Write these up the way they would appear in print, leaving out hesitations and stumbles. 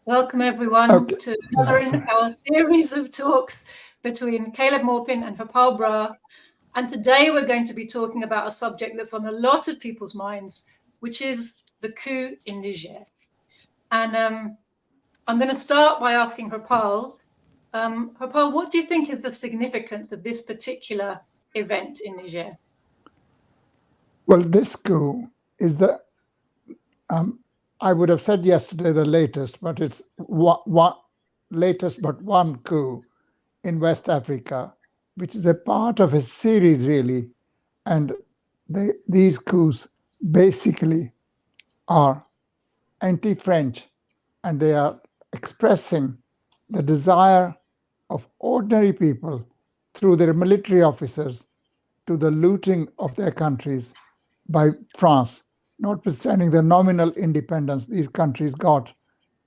Welcome everyone Okay. to another in our series of talks between Caleb Maupin and Brar. And today we're going to be talking about a subject that's on a lot of people's minds, which is the coup in Niger. And I'm going to start by asking Harpal, what do you think is the significance of this particular event in Niger? Well, this coup is I would have said yesterday the latest, but it's latest but one coup in West Africa, which is a part of a series, really. And these coups basically are anti-French, and they are expressing the desire of ordinary people through their military officers to the looting of their countries by France, notwithstanding the nominal independence these countries got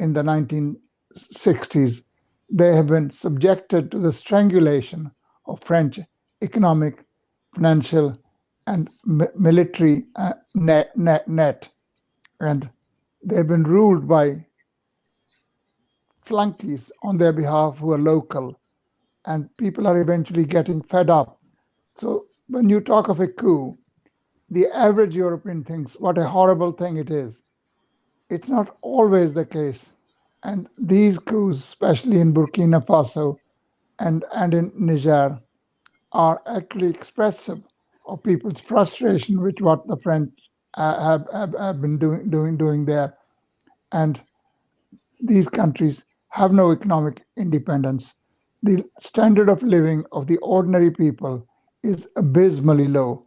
in the 1960s. They have been subjected to the strangulation of French economic, financial, and military net. And they've been ruled by flunkies on their behalf who are local, and people are eventually getting fed up. So when you talk of a coup, the average European thinks what a horrible thing it is. It's not always the case. And these coups, especially in Burkina Faso and in Niger, are actually expressive of people's frustration with what the French have been doing there. And these countries have no economic independence. The standard of living of the ordinary people is abysmally low.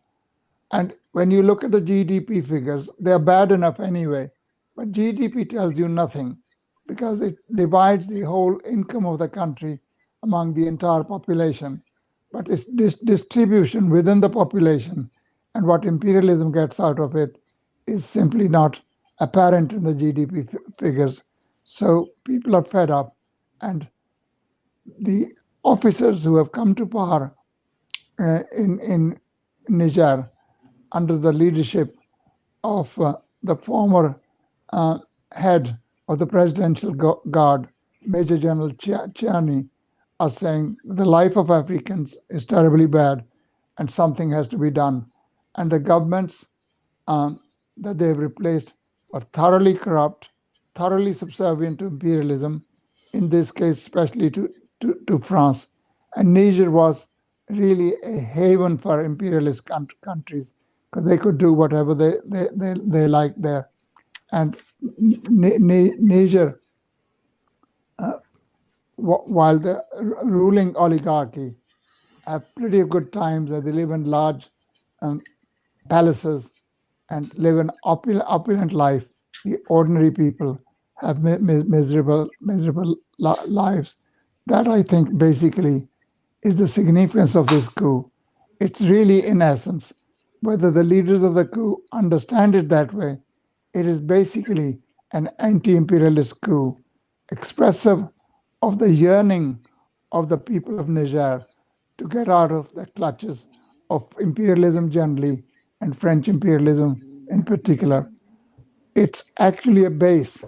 And when you look at the GDP figures, they're bad enough anyway. But GDP tells you nothing because it divides the whole income of the country among the entire population. But its distribution within the population and what imperialism gets out of it is simply not apparent in the GDP figures. So people are fed up, and the officers who have come to power in Niger under the leadership of the former head of the Presidential Guard, Major General Chiani, are saying the life of Africans is terribly bad and something has to be done. And the governments that they've replaced are thoroughly corrupt, thoroughly subservient to imperialism, in this case, especially to France. And Niger was really a haven for imperialist countries because they could do whatever they liked there. And Niger, while the ruling oligarchy have pretty good times, they live in large um, palaces and live an opulent life, the ordinary people have miserable lives. That I think basically is the significance of this coup. It's really, in essence, whether the leaders of the coup understand it that way, it is basically an anti imperialist coup, expressive of the yearning of the people of Niger to get out of the clutches of imperialism generally and French imperialism in particular. It's actually a base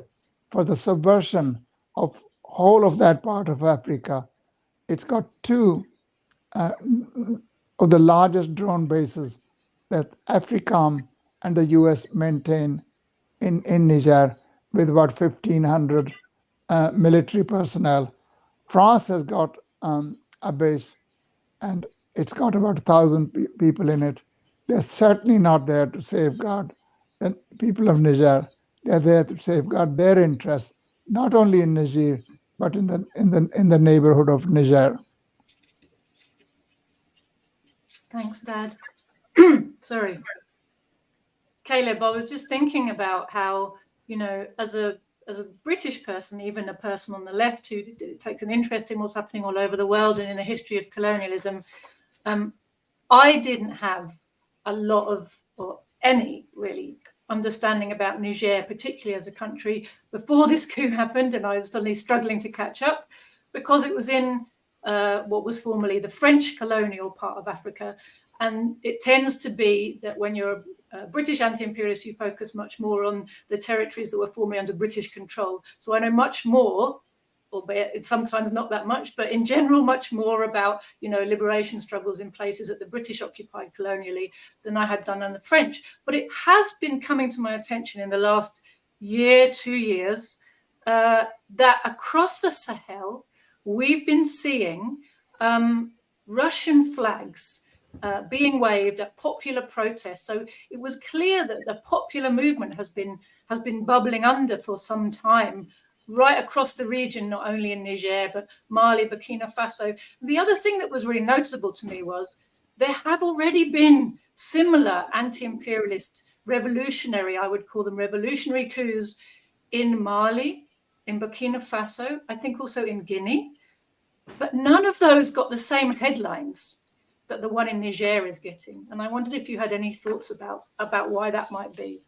for the subversion of whole of that part of Africa. It's got two uh, of the largest drone bases that AFRICOM and the US maintain in Niger with about 1,500 military personnel. France has got a base and it's got about 1,000 people in it. They're certainly not there to safeguard the people of Niger. They're there to safeguard their interests, not only in Niger, but in the neighborhood of Niger. Thanks, Dad. Sorry. Caleb, I was just thinking about how, as a British person, even a person on the left who takes an interest in what's happening all over the world and in the history of colonialism, I didn't have a lot of, or any really, understanding about Niger, particularly as a country, before this coup happened, and I was suddenly struggling to catch up because it was in what was formerly the French colonial part of Africa. And it tends to be that when you're British anti-imperialists, you focus much more on the territories that were formerly under British control. So I know much more, albeit it's sometimes not that much, but in general, much more about, liberation struggles in places that the British occupied colonially than I had done on the French. But it has been coming to my attention in the last year, 2 years, that across the Sahel, we've been seeing Russian flags being waved at popular protests. So it was clear that the popular movement has been bubbling under for some time, right across the region, not only in Niger, but Mali, Burkina Faso. The other thing that was really noticeable to me was there have already been similar anti-imperialist revolutionary, I would call them revolutionary coups in Mali, in Burkina Faso, I think also in Guinea, but none of those got the same headlines that the one in Niger is getting. And I wondered if you had any thoughts about why that might be.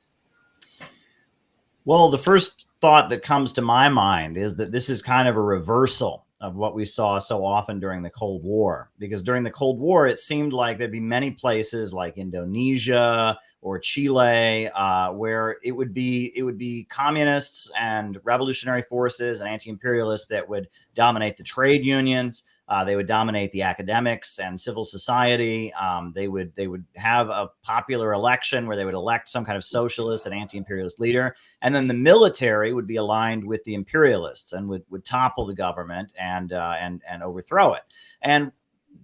Well, the first thought that comes to my mind is that this is kind of a reversal of what we saw so often during the Cold War, because during the Cold War, it seemed like there'd be many places like Indonesia or Chile, where it would be communists and revolutionary forces and anti-imperialists that would dominate the trade unions. They would dominate the academics and civil society. They would have a popular election where they would elect some kind of socialist and anti-imperialist leader, and then the military would be aligned with the imperialists and would topple the government and overthrow it. And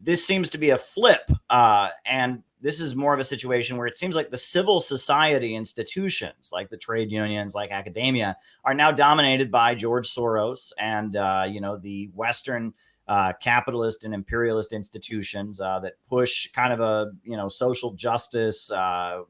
this seems to be a flip, and this is more of a situation where it seems like the civil society institutions, like the trade unions, like academia, are now dominated by George Soros and the Western capitalist and imperialist institutions that push kind of a social justice, blah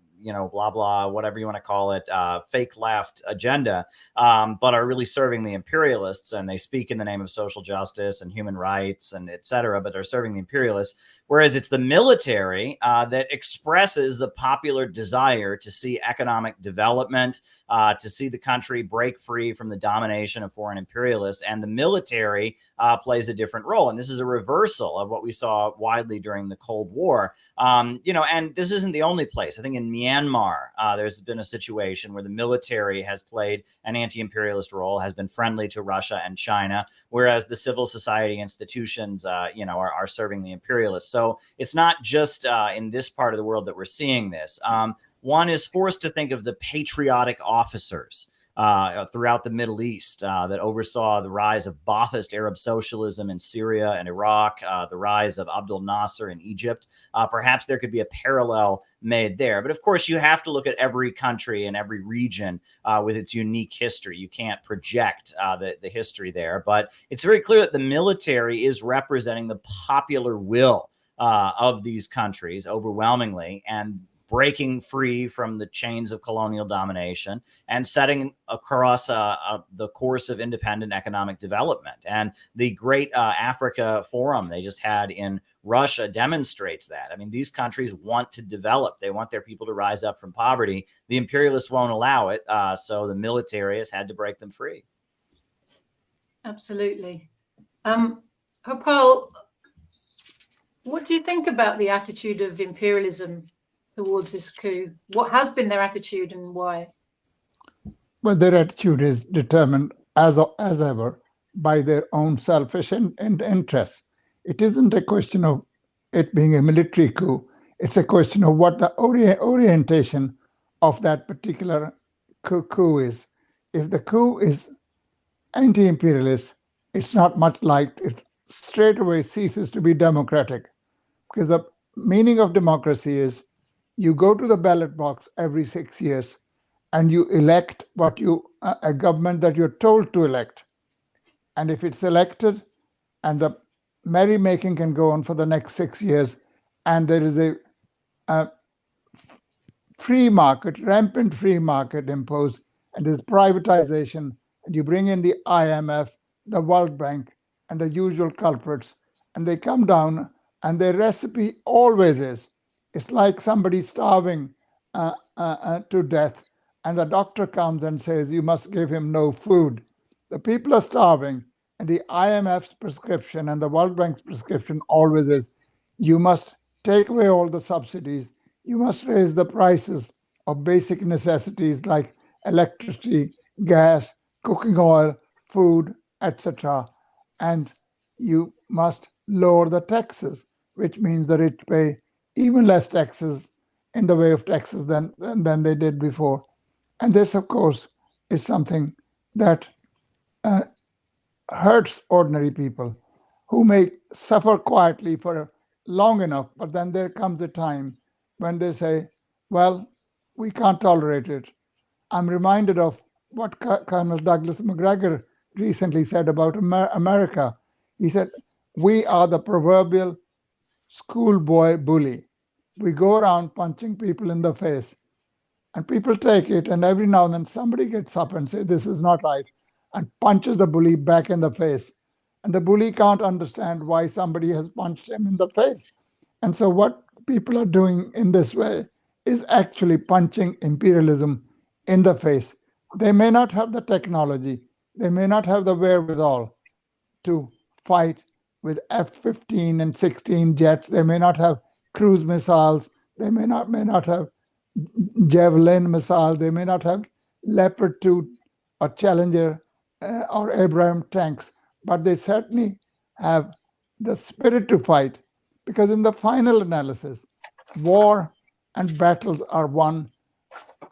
blah, whatever you want to call it, fake left agenda, but are really serving the imperialists, and they speak in the name of social justice and human rights and et cetera, but are serving the imperialists. Whereas it's the military that expresses the popular desire to see economic development, to see the country break free from the domination of foreign imperialists. And the military plays a different role. And this is a reversal of what we saw widely during the Cold War. And this isn't the only place. I think in Myanmar, there's been a situation where the military has played an anti-imperialist role, has been friendly to Russia and China, whereas the civil society institutions, are serving the imperialists. So it's not just in this part of the world that we're seeing this. One is forced to think of the patriotic officers throughout the Middle East that oversaw the rise of Ba'athist Arab socialism in Syria and Iraq, the rise of Abdel Nasser in Egypt. Perhaps there could be a parallel made there. But of course, you have to look at every country and every region with its unique history. You can't project the history there. But it's very clear that the military is representing the popular will of these countries overwhelmingly, and breaking free from the chains of colonial domination and setting across the course of independent economic development. And the Great Africa Forum they just had in Russia demonstrates that. I mean, these countries want to develop. They want their people to rise up from poverty. The imperialists won't allow it, so the military has had to break them free. Absolutely. Hopal, what do you think about the attitude of imperialism towards this coup? What has been their attitude and why? Well, their attitude is determined as ever by their own selfish interests. It isn't a question of it being a military coup. It's a question of what the orientation of that particular coup is. If the coup is anti-imperialist, it's not much liked. It straight away ceases to be democratic, because the meaning of democracy is you go to the ballot box every 6 years and you elect a government that you're told to elect. And if it's elected and the merrymaking can go on for the next 6 years, and there is a free market, rampant free market imposed, and there's privatization, and you bring in the IMF, the World Bank, and the usual culprits, and they come down, and their recipe always is, it's like somebody starving to death, and the doctor comes and says, you must give him no food. The people are starving, and the IMF's prescription and the World Bank's prescription always is, you must take away all the subsidies, you must raise the prices of basic necessities like electricity, gas, cooking oil, food, etc. And you must lower the taxes, which means the rich pay even less taxes in the way of taxes than they did before. And this, of course, is something that hurts ordinary people who may suffer quietly for long enough, but then there comes a time when they say, well, we can't tolerate it. I'm reminded of what Colonel Douglas MacGregor recently said about America. He said, we are the proverbial schoolboy bully. We go around punching people in the face, and people take it, and every now and then somebody gets up and says, this is not right, and punches the bully back in the face. And the bully can't understand why somebody has punched him in the face. And so what people are doing in this way is actually punching imperialism in the face. They may not have the technology, they may not have the wherewithal to fight with F-15 and 16 jets. They may not have cruise missiles. They may not have Javelin missile. They may not have Leopard 2 or Challenger or Abraham tanks, but they certainly have the spirit to fight, because in the final analysis, war and battles are won,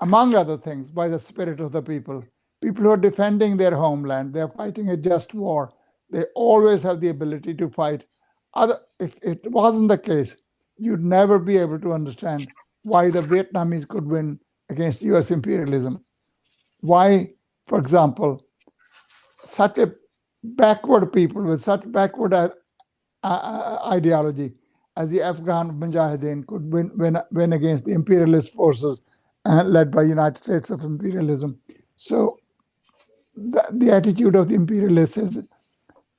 among other things, by the spirit of the people. People who are defending their homeland, they're fighting a just war. They always have the ability to fight. If it wasn't the case, you'd never be able to understand why the Vietnamese could win against US imperialism. Why, for example, such a backward people with such backward ideology as the Afghan Mujahideen could win against the imperialist forces led by United States of imperialism. So the attitude of the imperialists is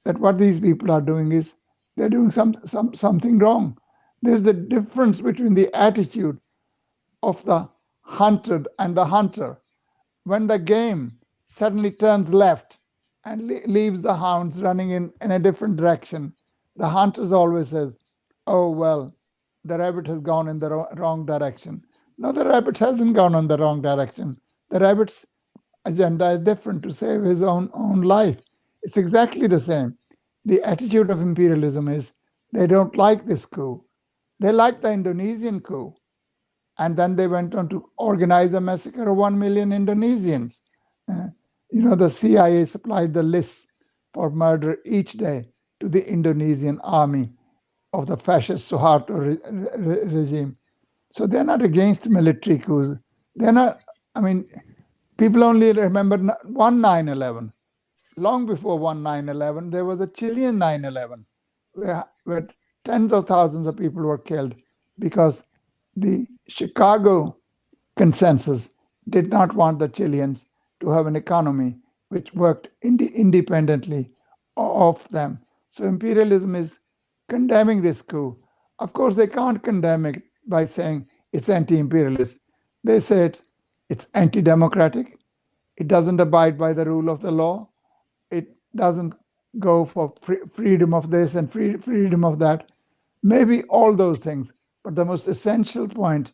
that what these people are doing is they're doing something wrong. There's a difference between the attitude of the hunted and the hunter. When the game suddenly turns left and leaves the hounds running in a different direction, the hunter always says, oh, well, the rabbit has gone in the wrong direction. No, the rabbit hasn't gone in the wrong direction. The rabbit's agenda is different, to save his own life. It's exactly the same. The attitude of imperialism is they don't like this coup. They like the Indonesian coup. And then they went on to organize a massacre of 1 million Indonesians. The CIA supplied the lists for murder each day to the Indonesian army of the fascist Suharto regime. So they're not against military coups. They're not, people only remember one 9/11. Long before one 9/11, there was a Chilean 9/11 where tens of thousands of people were killed because the Chicago consensus did not want the Chileans to have an economy which worked independently of them. So imperialism is condemning this coup. Of course, they can't condemn it by saying it's anti-imperialist. They said it's anti-democratic. It doesn't abide by the rule of the law. It doesn't go for freedom of this and freedom of that. Maybe all those things. But the most essential point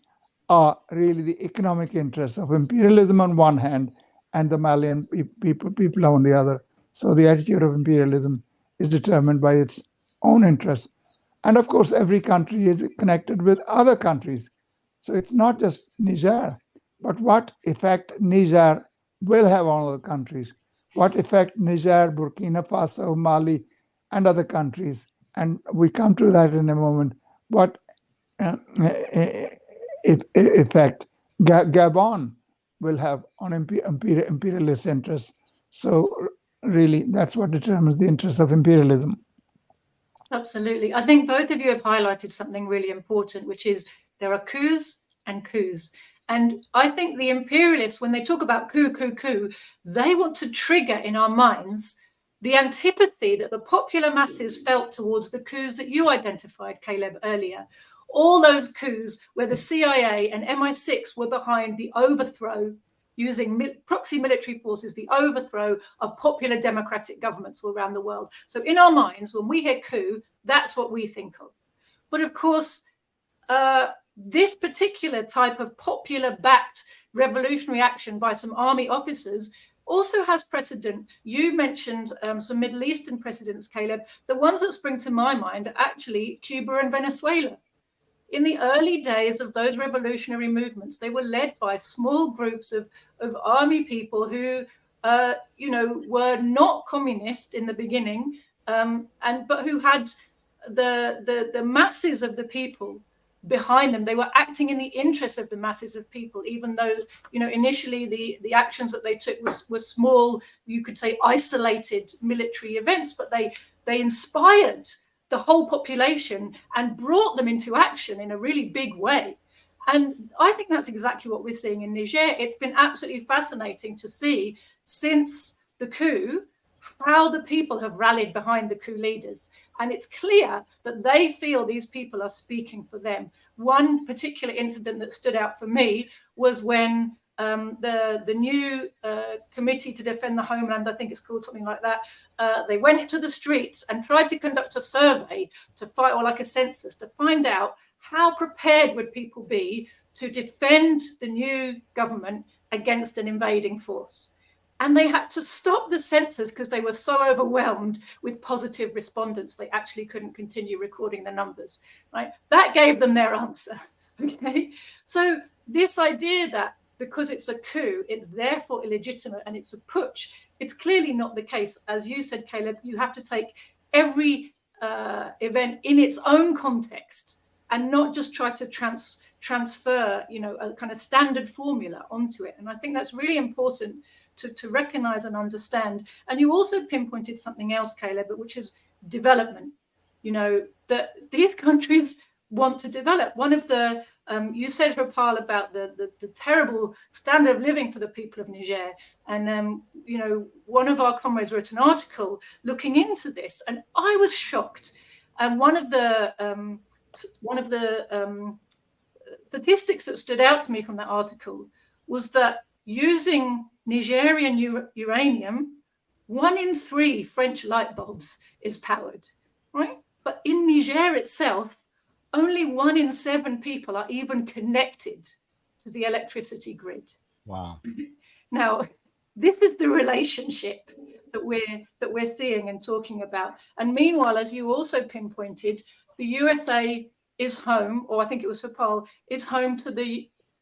are really the economic interests of imperialism on one hand and the Malian people on the other. So the attitude of imperialism is determined by its own interests. And of course, every country is connected with other countries. So it's not just Niger, but what effect Niger will have on other countries, what effect Niger, Burkina Faso, Mali, and other countries, and we come to that in a moment, what effect Gabon will have on imperialist interests. So really, that's what determines the interests of imperialism. Absolutely. I think both of you have highlighted something really important, which is there are coups and coups. And I think the imperialists, when they talk about coup, they want to trigger in our minds the antipathy that the popular masses felt towards the coups that you identified, Caleb, earlier. All those coups where the CIA and MI6 were behind the overthrow, using proxy military forces, the overthrow of popular democratic governments all around the world. So in our minds, when we hear coup, that's what we think of. But of course, this particular type of popular-backed revolutionary action by some army officers also has precedent. You mentioned some Middle Eastern precedents, Caleb. The ones that spring to my mind are actually Cuba and Venezuela. In the early days of those revolutionary movements, they were led by small groups of army people who, were not communist in the beginning, but who had the masses of the people behind them. They were acting in the interest of the masses of people, even though, initially the actions that they took were small, you could say isolated military events, but they inspired the whole population and brought them into action in a really big way. And I think that's exactly what we're seeing in Niger. It's been absolutely fascinating to see since the coup how the people have rallied behind the coup leaders. And it's clear that they feel these people are speaking for them. One particular incident that stood out for me was when the new Committee to Defend the Homeland, I think it's called something like that, they went into the streets and tried to conduct a survey to find, or like a census, to find out how prepared would people be to defend the new government against an invading force. And they had to stop the census because they were so overwhelmed with positive respondents, they actually couldn't continue recording the numbers, right? That gave them their answer, okay? So this idea that because it's a coup, it's therefore illegitimate and it's a putsch, it's clearly not the case. As you said, Caleb, you have to take every event in its own context and not just try to transfer, a kind of standard formula onto it. And I think that's really important to recognize and understand. And you also pinpointed something else, Caleb, which is development. That these countries want to develop. One of the, you said, Rapal, about the terrible standard of living for the people of Niger. And, one of our comrades wrote an article looking into this, and I was shocked. And one of the statistics that stood out to me from that article was that using Nigerian uranium, 1 in 3 French light bulbs is powered, right? But in Niger itself, only 1 in 7 people are even connected to the electricity grid. Wow. Now, this is the relationship that we're seeing and talking about. And meanwhile, as you also pinpointed, the USA is home, or I think it was Rapal, is home to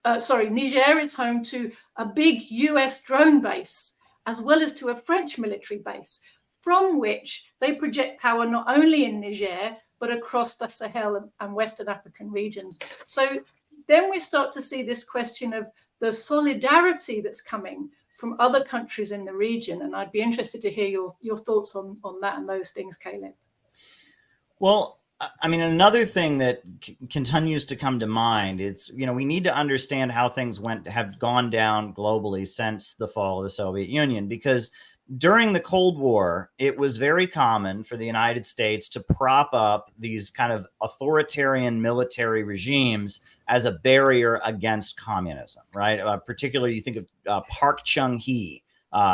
Niger is home to a big US drone base, as well as to a French military base, from which they project power not only in Niger, but across the Sahel and Western African regions. So then we start to see this question of the solidarity that's coming from other countries in the region. And I'd be interested to hear your thoughts on that and those things, Caleb. Well, I mean, another thing that continues to come to mind, it's, we need to understand how things have gone down globally since the fall of the Soviet Union, because during the Cold War, it was very common for the United States to prop up these kind of authoritarian military regimes as a barrier against communism, right? Particularly, you think of Park Chung-hee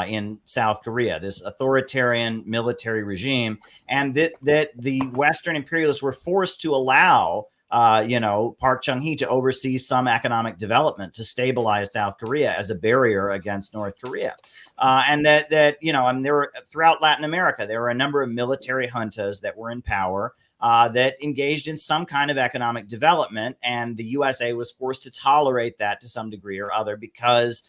in South Korea, this authoritarian military regime, and that the Western imperialists were forced to allow Park Chung-hee to oversee some economic development to stabilize South Korea as a barrier against North Korea. And that there were, throughout Latin America, there were a number of military juntas that were in power that engaged in some kind of economic development. And the USA was forced to tolerate that to some degree or other because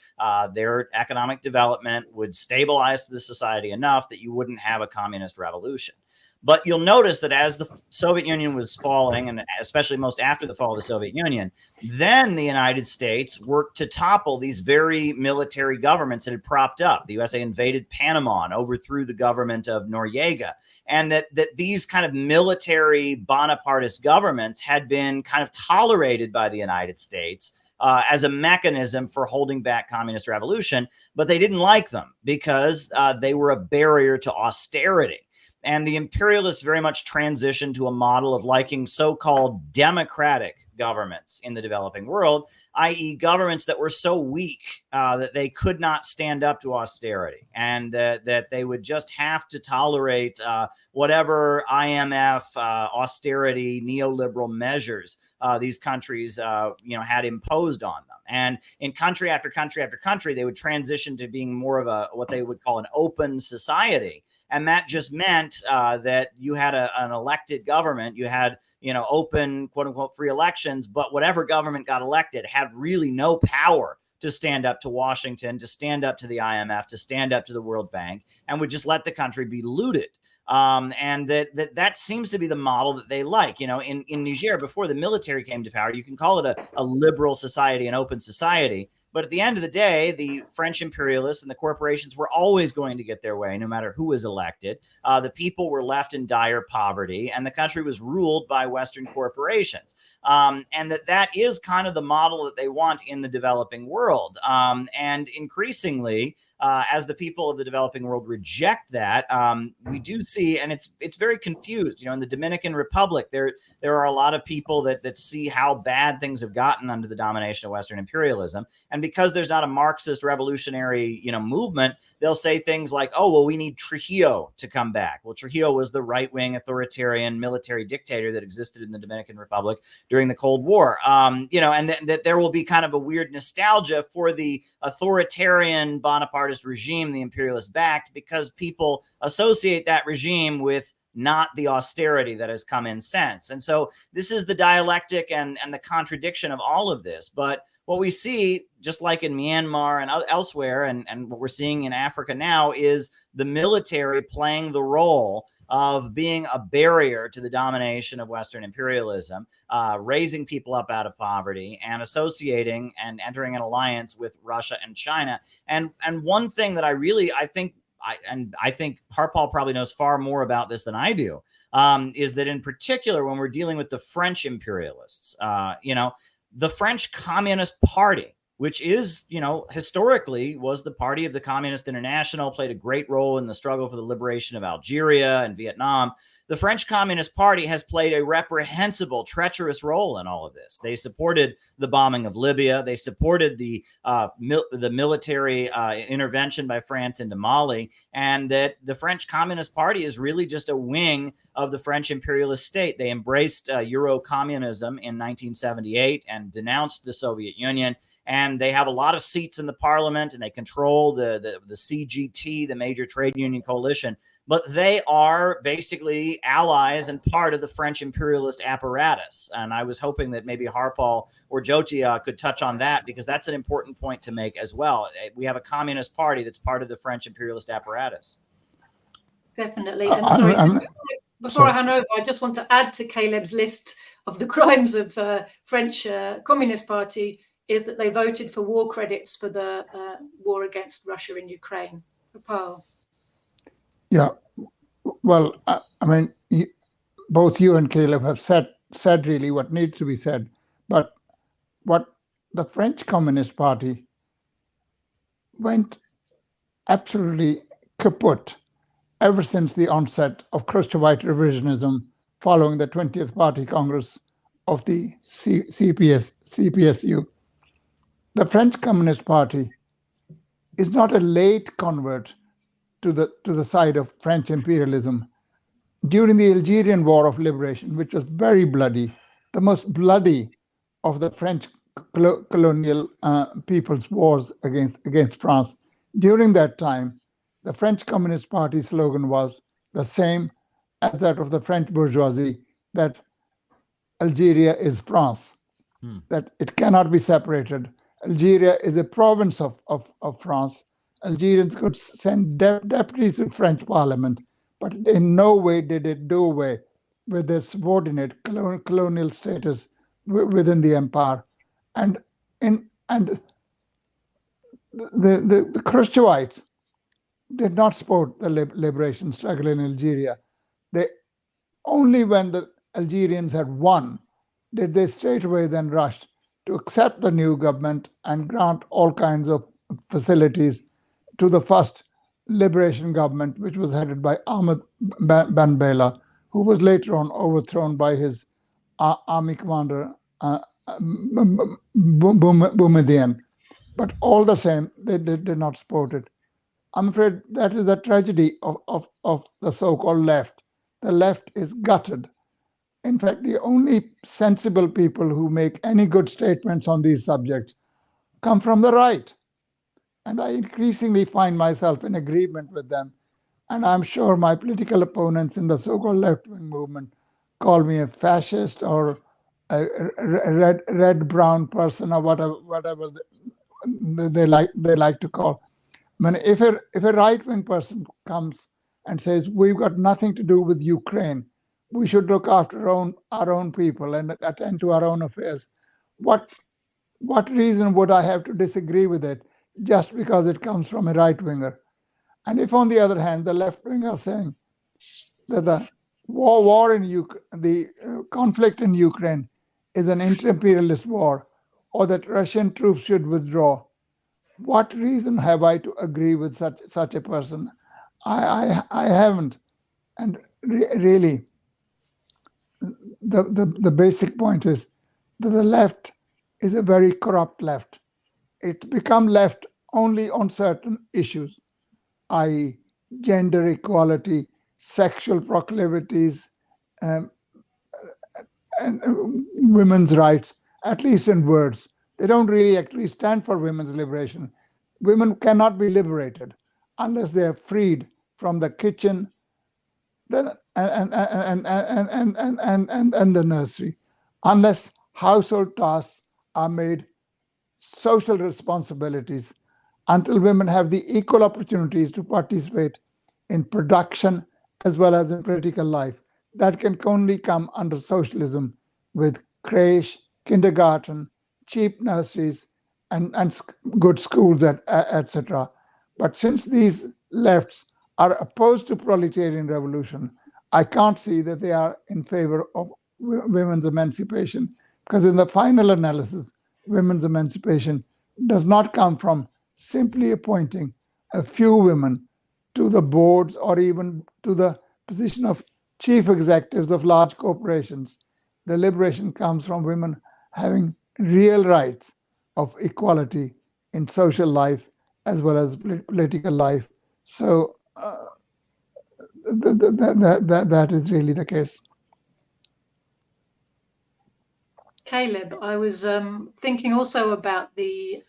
their economic development would stabilize the society enough that you wouldn't have a communist revolution. But you'll notice that as the Soviet Union was falling, and especially most after the fall of the Soviet Union, then the United States worked to topple these very military governments that had propped up. The USA invaded Panama and overthrew the government of Noriega. And that these kind of military Bonapartist governments had been kind of tolerated by the United States as a mechanism for holding back communist revolution. But they didn't like them because they were a barrier to austerity. And the imperialists very much transitioned to a model of liking so-called democratic governments in the developing world, i.e. governments that were so weak that they could not stand up to austerity, and that they would just have to tolerate whatever IMF austerity neoliberal measures these countries, had imposed on them. And in country after country after country, they would transition to being more of what they would call an open society. And that just meant that you had an elected government, you had open, quote unquote, free elections, but whatever government got elected had really no power to stand up to Washington, to stand up to the IMF, to stand up to the World Bank, and would just let the country be looted. And that seems to be the model that they like. In Niger, before the military came to power, you can call it a liberal society, an open society. But at the end of the day, the French imperialists and the corporations were always going to get their way, no matter who was elected. The people were left in dire poverty, and the country was ruled by Western corporations. And that is kind of the model that they want in the developing world. And increasingly, as the people of the developing world reject that, we do see, and it's very confused. In the Dominican Republic, there are a lot of people that see how bad things have gotten under the domination of Western imperialism, and because there's not a Marxist revolutionary movement, they'll say things like, "Oh, well, we need Trujillo to come back." Well, Trujillo was the right-wing authoritarian military dictator that existed in the Dominican Republic during the Cold War. And that there will be kind of a weird nostalgia for the authoritarian Bonapartist regime, the imperialist backed, because people associate that regime with not the austerity that has come in since. And so this is the dialectic and the contradiction of all of this. But what we see, just like in Myanmar and elsewhere, and what we're seeing in Africa now, is the military playing the role of being a barrier to the domination of Western imperialism, raising people up out of poverty and associating and entering an alliance with Russia and China. And one thing that I think Harpal probably knows far more about this than I do, is that in particular, when we're dealing with the French imperialists, the French Communist Party, which is, historically was the party of the Communist International, played a great role in the struggle for the liberation of Algeria and Vietnam. The French Communist Party has played a reprehensible, treacherous role in all of this. They supported the bombing of Libya. They supported the military intervention by France into Mali, and that the French Communist Party is really just a wing of the French imperialist state. They embraced Euro-communism in 1978 and denounced the Soviet Union. And they have a lot of seats in the parliament, and they control the CGT, the major trade union coalition. But they are basically allies and part of the French imperialist apparatus. And I was hoping that maybe Harpal or Jyoti could touch on that, because that's an important point to make as well. We have a communist party that's part of the French imperialist apparatus. Definitely. And sorry, before I hand over, I just want to add to Caleb's list of the crimes of French Communist Party is that they voted for war credits for the war against Russia in Ukraine. Harpal. Yeah, well, both you and Caleb have said really what needs to be said. But what the French Communist Party went absolutely kaput ever since the onset of Khrushchevite revisionism following the 20th Party Congress of the CPSU. The French Communist Party is not a late convert to the side of French imperialism. During the Algerian War of Liberation, which was very bloody, the most bloody of the French colonial people's wars against France, during that time, the French Communist Party slogan was the same as that of the French bourgeoisie, that Algeria is France, that it cannot be separated. Algeria is a province of France. Algerians could send deputies to French Parliament, but in no way did it do away with their subordinate colonial status within the empire. And the Khrushchevites did not support the liberation struggle in Algeria. They only, when the Algerians had won, did they straight away then rush to accept the new government and grant all kinds of facilities to the first liberation government, which was headed by Ahmed Ben Bella, who was later on overthrown by his army commander, Boumediene. But all the same, they did not support it. I'm afraid that is the tragedy of the so-called left. The left is gutted In fact, the only sensible people who make any good statements on these subjects come from the right. And I increasingly find myself in agreement with them. And I'm sure my political opponents in the so-called left-wing movement call me a fascist or a red-brown person or whatever they like to call. I mean, if a right-wing person comes and says we've got nothing to do with Ukraine, we should look after our own people and attend to our own affairs, what reason would I have to disagree with it just because it comes from a right-winger? And if, on the other hand, the left-wing are saying that the war in Ukraine, the conflict in Ukraine is an inter-imperialist war, or that Russian troops should withdraw, what reason have I to agree with such a person? I haven't. And really, the basic point is that the left is a very corrupt left. It's become left only on certain issues, i.e., gender equality, sexual proclivities, and women's rights, at least in words. They don't really actually stand for women's liberation. Women cannot be liberated unless they are freed from the kitchen, and the nursery, unless household tasks are made social responsibilities, until women have the equal opportunities to participate in production as well as in political life. That can only come under socialism, with creche, kindergarten, cheap nurseries, and good schools, etc. But since these lefts are opposed to proletarian revolution, I can't see that they are in favor of women's emancipation, because in the final analysis, women's emancipation does not come from simply appointing a few women to the boards or even to the position of chief executives of large corporations. The liberation comes from women having real rights of equality in social life as well as political life. So that is really the case. Caleb, I was thinking also about the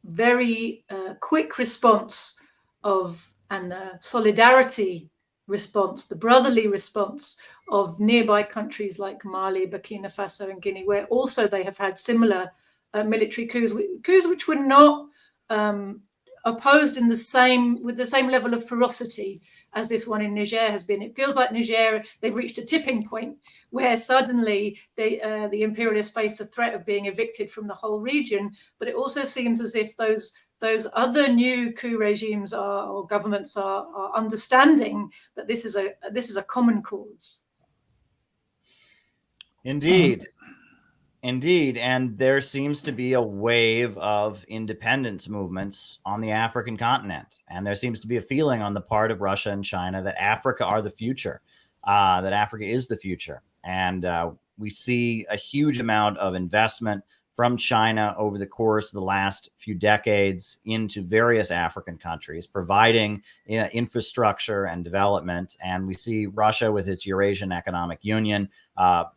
very quick response and the solidarity response, the brotherly response of nearby countries like Mali, Burkina Faso, and Guinea, where also they have had similar military coups which were not opposed with the same level of ferocity as this one in Niger has been. It feels like Niger, they've reached a tipping point where suddenly the imperialists faced a threat of being evicted from the whole region. But it also seems as if those other new coup regimes or governments are understanding that this is a common cause. Indeed. Indeed. And there seems to be a wave of independence movements on the African continent. And there seems to be a feeling on the part of Russia and China that Africa are the future, that Africa is the future. And we see a huge amount of investment from China over the course of the last few decades into various African countries, providing infrastructure and development. And we see Russia with its Eurasian Economic Union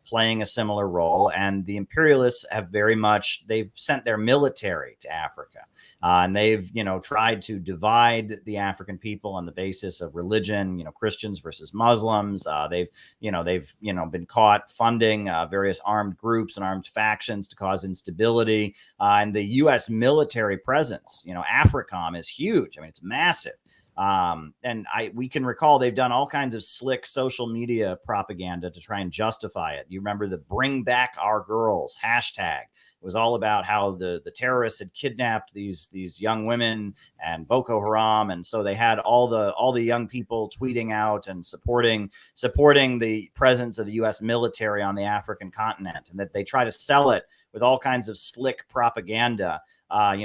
playing a similar role. And the imperialists have they've sent their military to Africa. And they've, tried to divide the African people on the basis of religion, Christians versus Muslims. They've been caught funding various armed groups and armed factions to cause instability. And the U.S. military presence, AFRICOM is huge. I mean, it's massive. And we can recall they've done all kinds of slick social media propaganda to try and justify it. You remember the "Bring Back Our Girls" hashtag. It was all about how the terrorists had kidnapped these young women and Boko Haram, and so they had all the young people tweeting out and supporting the presence of the U.S. military on the African continent, and that they try to sell it with all kinds of slick propaganda.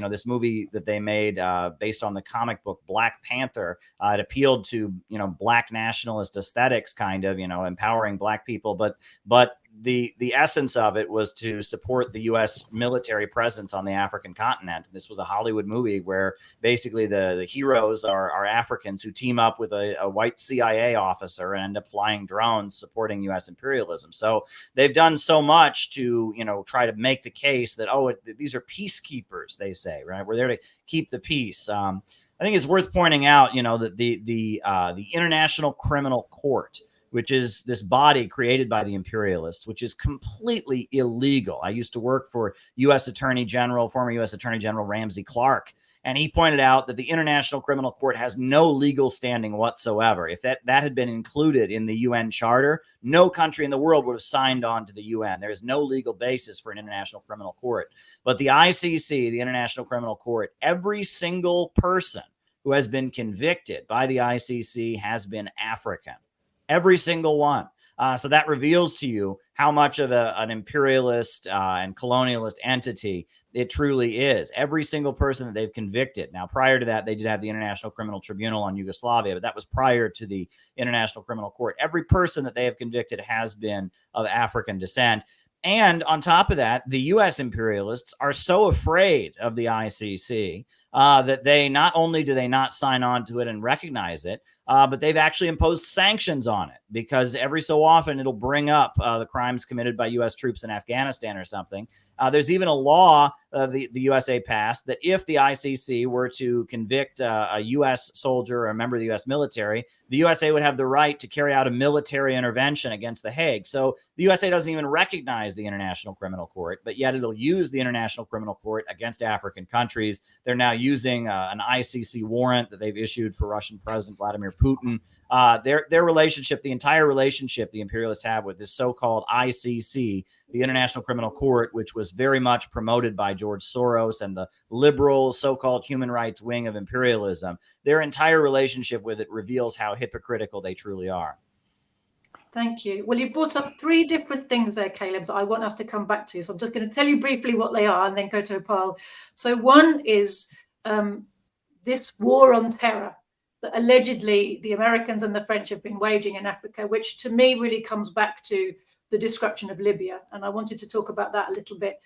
This movie that they made based on the comic book Black Panther, it appealed to, Black nationalist aesthetics, kind of, empowering Black people. But the essence of it was to support the U.S. military presence on the African continent. This was a Hollywood movie where basically the heroes are Africans who team up with a white CIA officer and end up flying drones supporting U.S. imperialism. So they've done so much to, try to make the case that, these are peacekeepers, they say, right? We're there to keep the peace. I think it's worth pointing out, that the International Criminal Court, which is this body created by the imperialists, which is completely illegal. I used to work for former U.S. Attorney General Ramsey Clark, and he pointed out that the International Criminal Court has no legal standing whatsoever. If that had been included in the UN Charter, no country in the world would have signed on to the UN. There is no legal basis for an International Criminal Court. But the ICC, the International Criminal Court, every single person who has been convicted by the ICC has been African. Every single one. So that reveals to you how much of an imperialist and colonialist entity it truly is. Every single person that they've convicted. Now, prior to that, they did have the International Criminal Tribunal on Yugoslavia, but that was prior to the International Criminal Court. Every person that they have convicted has been of African descent. And on top of that, the U.S. imperialists are so afraid of the ICC that they not only do they not sign on to it and recognize it, but they've actually imposed sanctions on it, because every so often it'll bring up the crimes committed by U.S. troops in Afghanistan or something. There's even a law the USA passed that if the ICC were to convict a U.S. soldier or a member of the U.S. military, the USA would have the right to carry out a military intervention against The Hague. So the USA doesn't even recognize the International Criminal Court, but yet it'll use the International Criminal Court against African countries. They're now using an ICC warrant that they've issued for Russian President Vladimir Putin. Their relationship, the entire relationship the imperialists have with this so-called ICC, the International Criminal Court, which was very much promoted by George Soros and the liberal so-called human rights wing of imperialism, their entire relationship with it reveals how hypocritical they truly are. Thank you. Well, you've brought up three different things there, Caleb, that I want us to come back to. So I'm just going to tell you briefly what they are and then go to Opal. So one is this war on terror that allegedly the Americans and the French have been waging in Africa, which to me really comes back to the destruction of Libya. And I wanted to talk about that a little bit.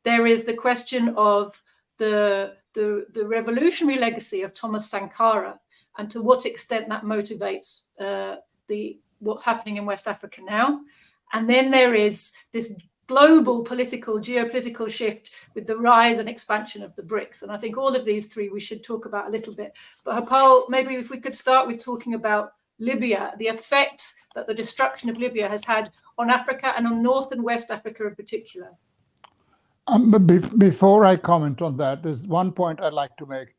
There is the question of the revolutionary legacy of Thomas Sankara and to what extent that motivates what's happening in West Africa now. And then there is this global geopolitical shift with the rise and expansion of the BRICS. And I think all of these three we should talk about a little bit. But Hapal, maybe if we could start with talking about Libya, the effect that the destruction of Libya has had on Africa and on North and West Africa in particular. Before I comment on that, there's one point I'd like to make.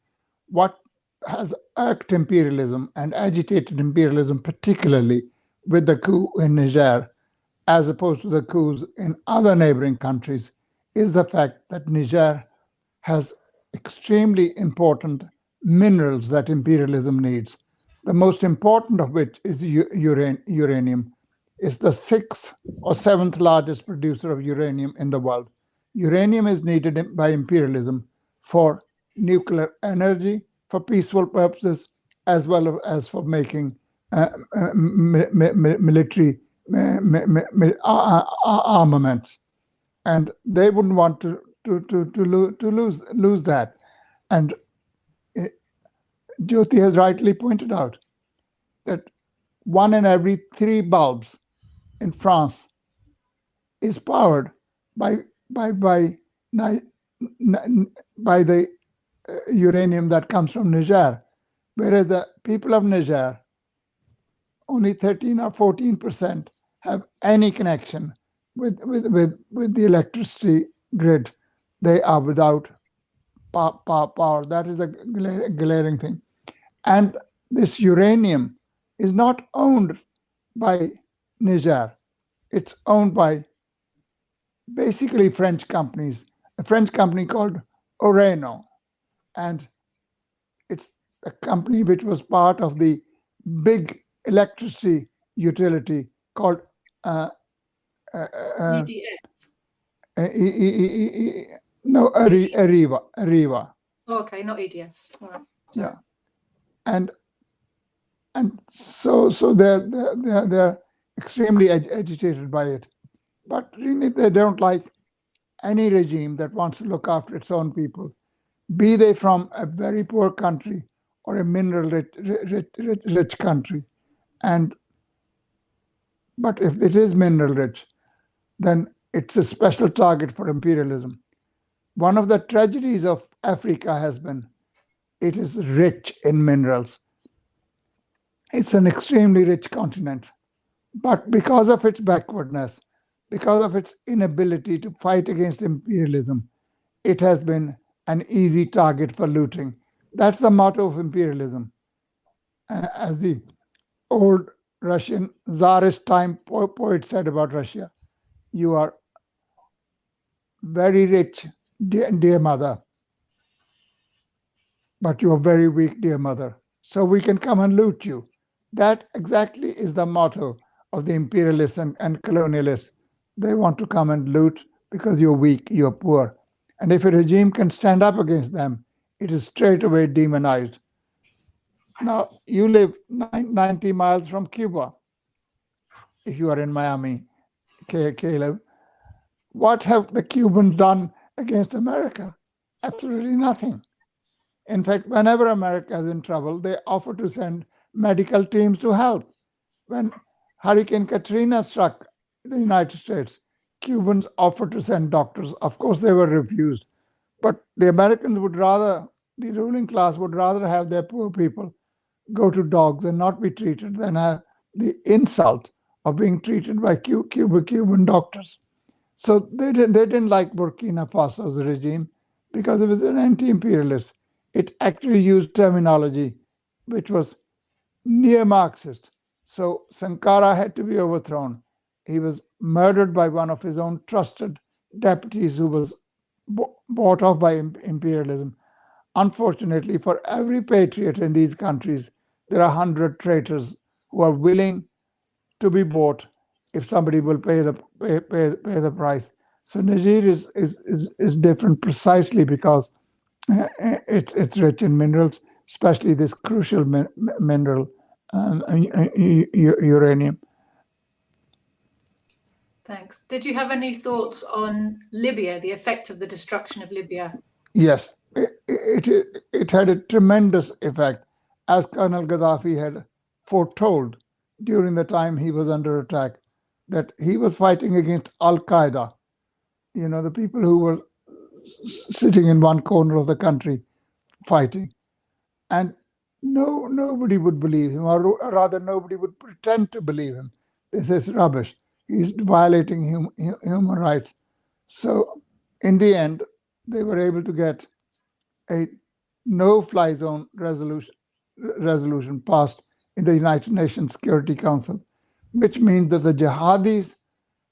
What has irked imperialism and agitated imperialism, particularly with the coup in Niger, as opposed to the coups in other neighboring countries, is the fact that Niger has extremely important minerals that imperialism needs. The most important of which is uranium. It's the 6th or 7th largest producer of uranium in the world. Uranium is needed by imperialism for nuclear energy, for peaceful purposes, as well as for making military armaments, and they wouldn't want to lose that. And Jyoti has rightly pointed out that 1 in every 3 bulbs in France is powered by the uranium that comes from Niger, whereas the people of Niger, only 13 or 14% have any connection with the electricity grid. They are without power. That is a glaring thing. And this uranium is not owned by Niger. It's owned by basically French companies, a French company called Orano. And it's a company which was part of the big electricity utility called EDF. Arriva. Oh, okay, not EDF. All right. Yeah, and so they're extremely agitated by it. But really, they don't like any regime that wants to look after its own people, be they from a very poor country or a mineral rich country. And but if it is mineral rich, then it's a special target for imperialism. One of the tragedies of Africa has been it is rich in minerals. It's an extremely rich continent. But because of its backwardness, because of its inability to fight against imperialism, it has been an easy target for looting. That's the motto of imperialism. As the old Russian Tsarist time poet said about Russia, you are very rich, dear mother, but you are very weak, dear mother. So we can come and loot you. That exactly is the motto of the imperialists and colonialists. They want to come and loot because you're weak, you're poor. And if a regime can stand up against them, it is straight away demonized. Now, you live 90 miles from Cuba. If you are in Miami, Caleb, what have the Cubans done against America? Absolutely nothing. In fact, whenever America is in trouble, they offer to send medical teams to help. When Hurricane Katrina struck the United States, Cubans offered to send doctors. Of course, they were refused. But the Americans would rather, the ruling class would rather have their poor people go to dogs and not be treated than have the insult of being treated by Cuban doctors. So they didn't like Burkina Faso's regime because it was an anti-imperialist. It actually used terminology which was near Marxist. So Sankara had to be overthrown. He was murdered by one of his own trusted deputies who was bought off by imperialism. Unfortunately, for every patriot in these countries, there are 100 traitors who are willing to be bought if somebody will pay the price. So Niger is different precisely because it's rich in minerals, especially this crucial mineral, uranium. Thanks. Did you have any thoughts on Libya, the effect of the destruction of Libya? Yes, it had a tremendous effect, as Colonel Gaddafi had foretold during the time he was under attack, that he was fighting against Al-Qaeda, the people who were sitting in one corner of the country fighting. And nobody would believe him, or rather nobody would pretend to believe him. This is rubbish. He's violating human rights. So in the end, they were able to get a no-fly zone resolution passed in the United Nations Security Council, which means that the jihadis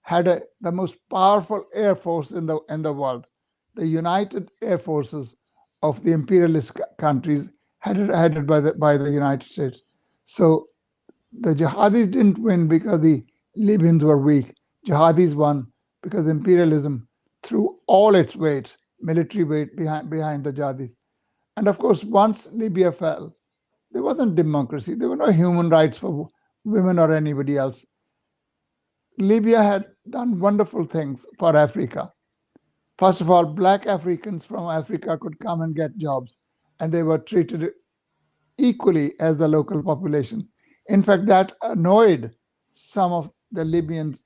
had the most powerful air force in the world. The United Air Forces of the imperialist countries headed by the United States. So the jihadis didn't win because the Libyans were weak. Jihadis won because imperialism threw all its weight, military weight, behind the jihadis. And of course, once Libya fell, there wasn't democracy. There were no human rights for women or anybody else. Libya had done wonderful things for Africa. First of all, black Africans from Africa could come and get jobs, and they were treated equally as the local population. In fact, that annoyed some of the Libyan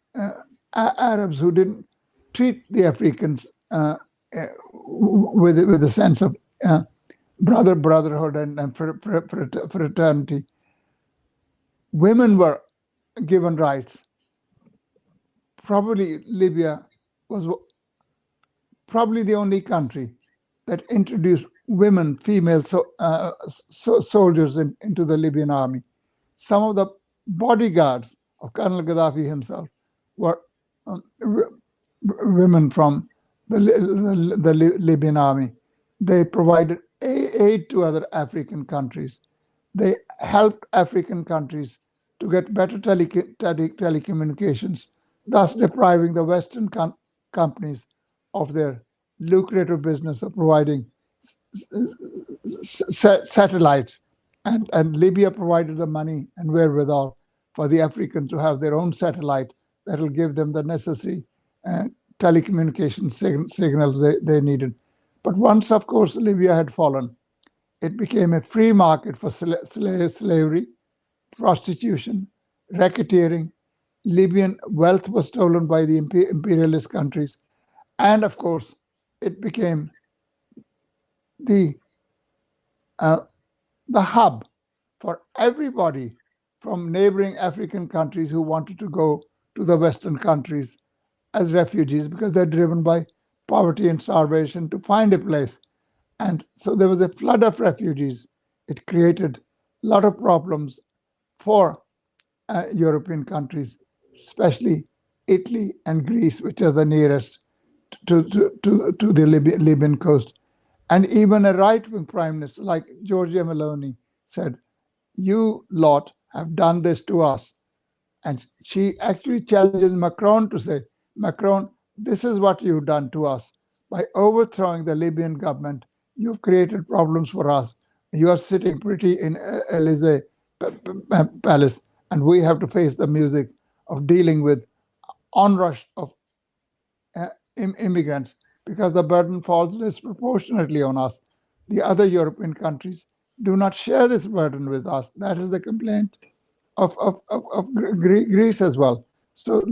Arabs who didn't treat the Africans with a sense of brotherhood and fraternity. Women were given rights. Probably Libya was probably the only country that introduced women, female soldiers into the Libyan army. Some of the bodyguards of Colonel Gaddafi himself were women from the Libyan army. They provided aid to other African countries. They helped African countries to get better telecommunications, thus depriving the Western companies of their lucrative business of providing satellites. And Libya provided the money and wherewithal for the Africans to have their own satellite that will give them the necessary telecommunication signals they needed. But once, of course, Libya had fallen, it became a free market for slavery, prostitution, racketeering. Libyan wealth was stolen by the imperialist countries. And of course, it became the hub for everybody from neighboring African countries who wanted to go to the Western countries as refugees because they're driven by poverty and starvation to find a place. And so there was a flood of refugees. It created a lot of problems for European countries, especially Italy and Greece, which are the nearest to the Libyan coast. And even a right-wing prime minister like Giorgia Meloni said, "You lot have done this to us." And she actually challenges Macron to say, "Macron, this is what you've done to us. By overthrowing the Libyan government, you've created problems for us. You are sitting pretty in Elysee Palace, and we have to face the music of dealing with onrush of immigrants because the burden falls disproportionately on us. The other European countries do not share this burden with us." That is the complaint of Greece as well. So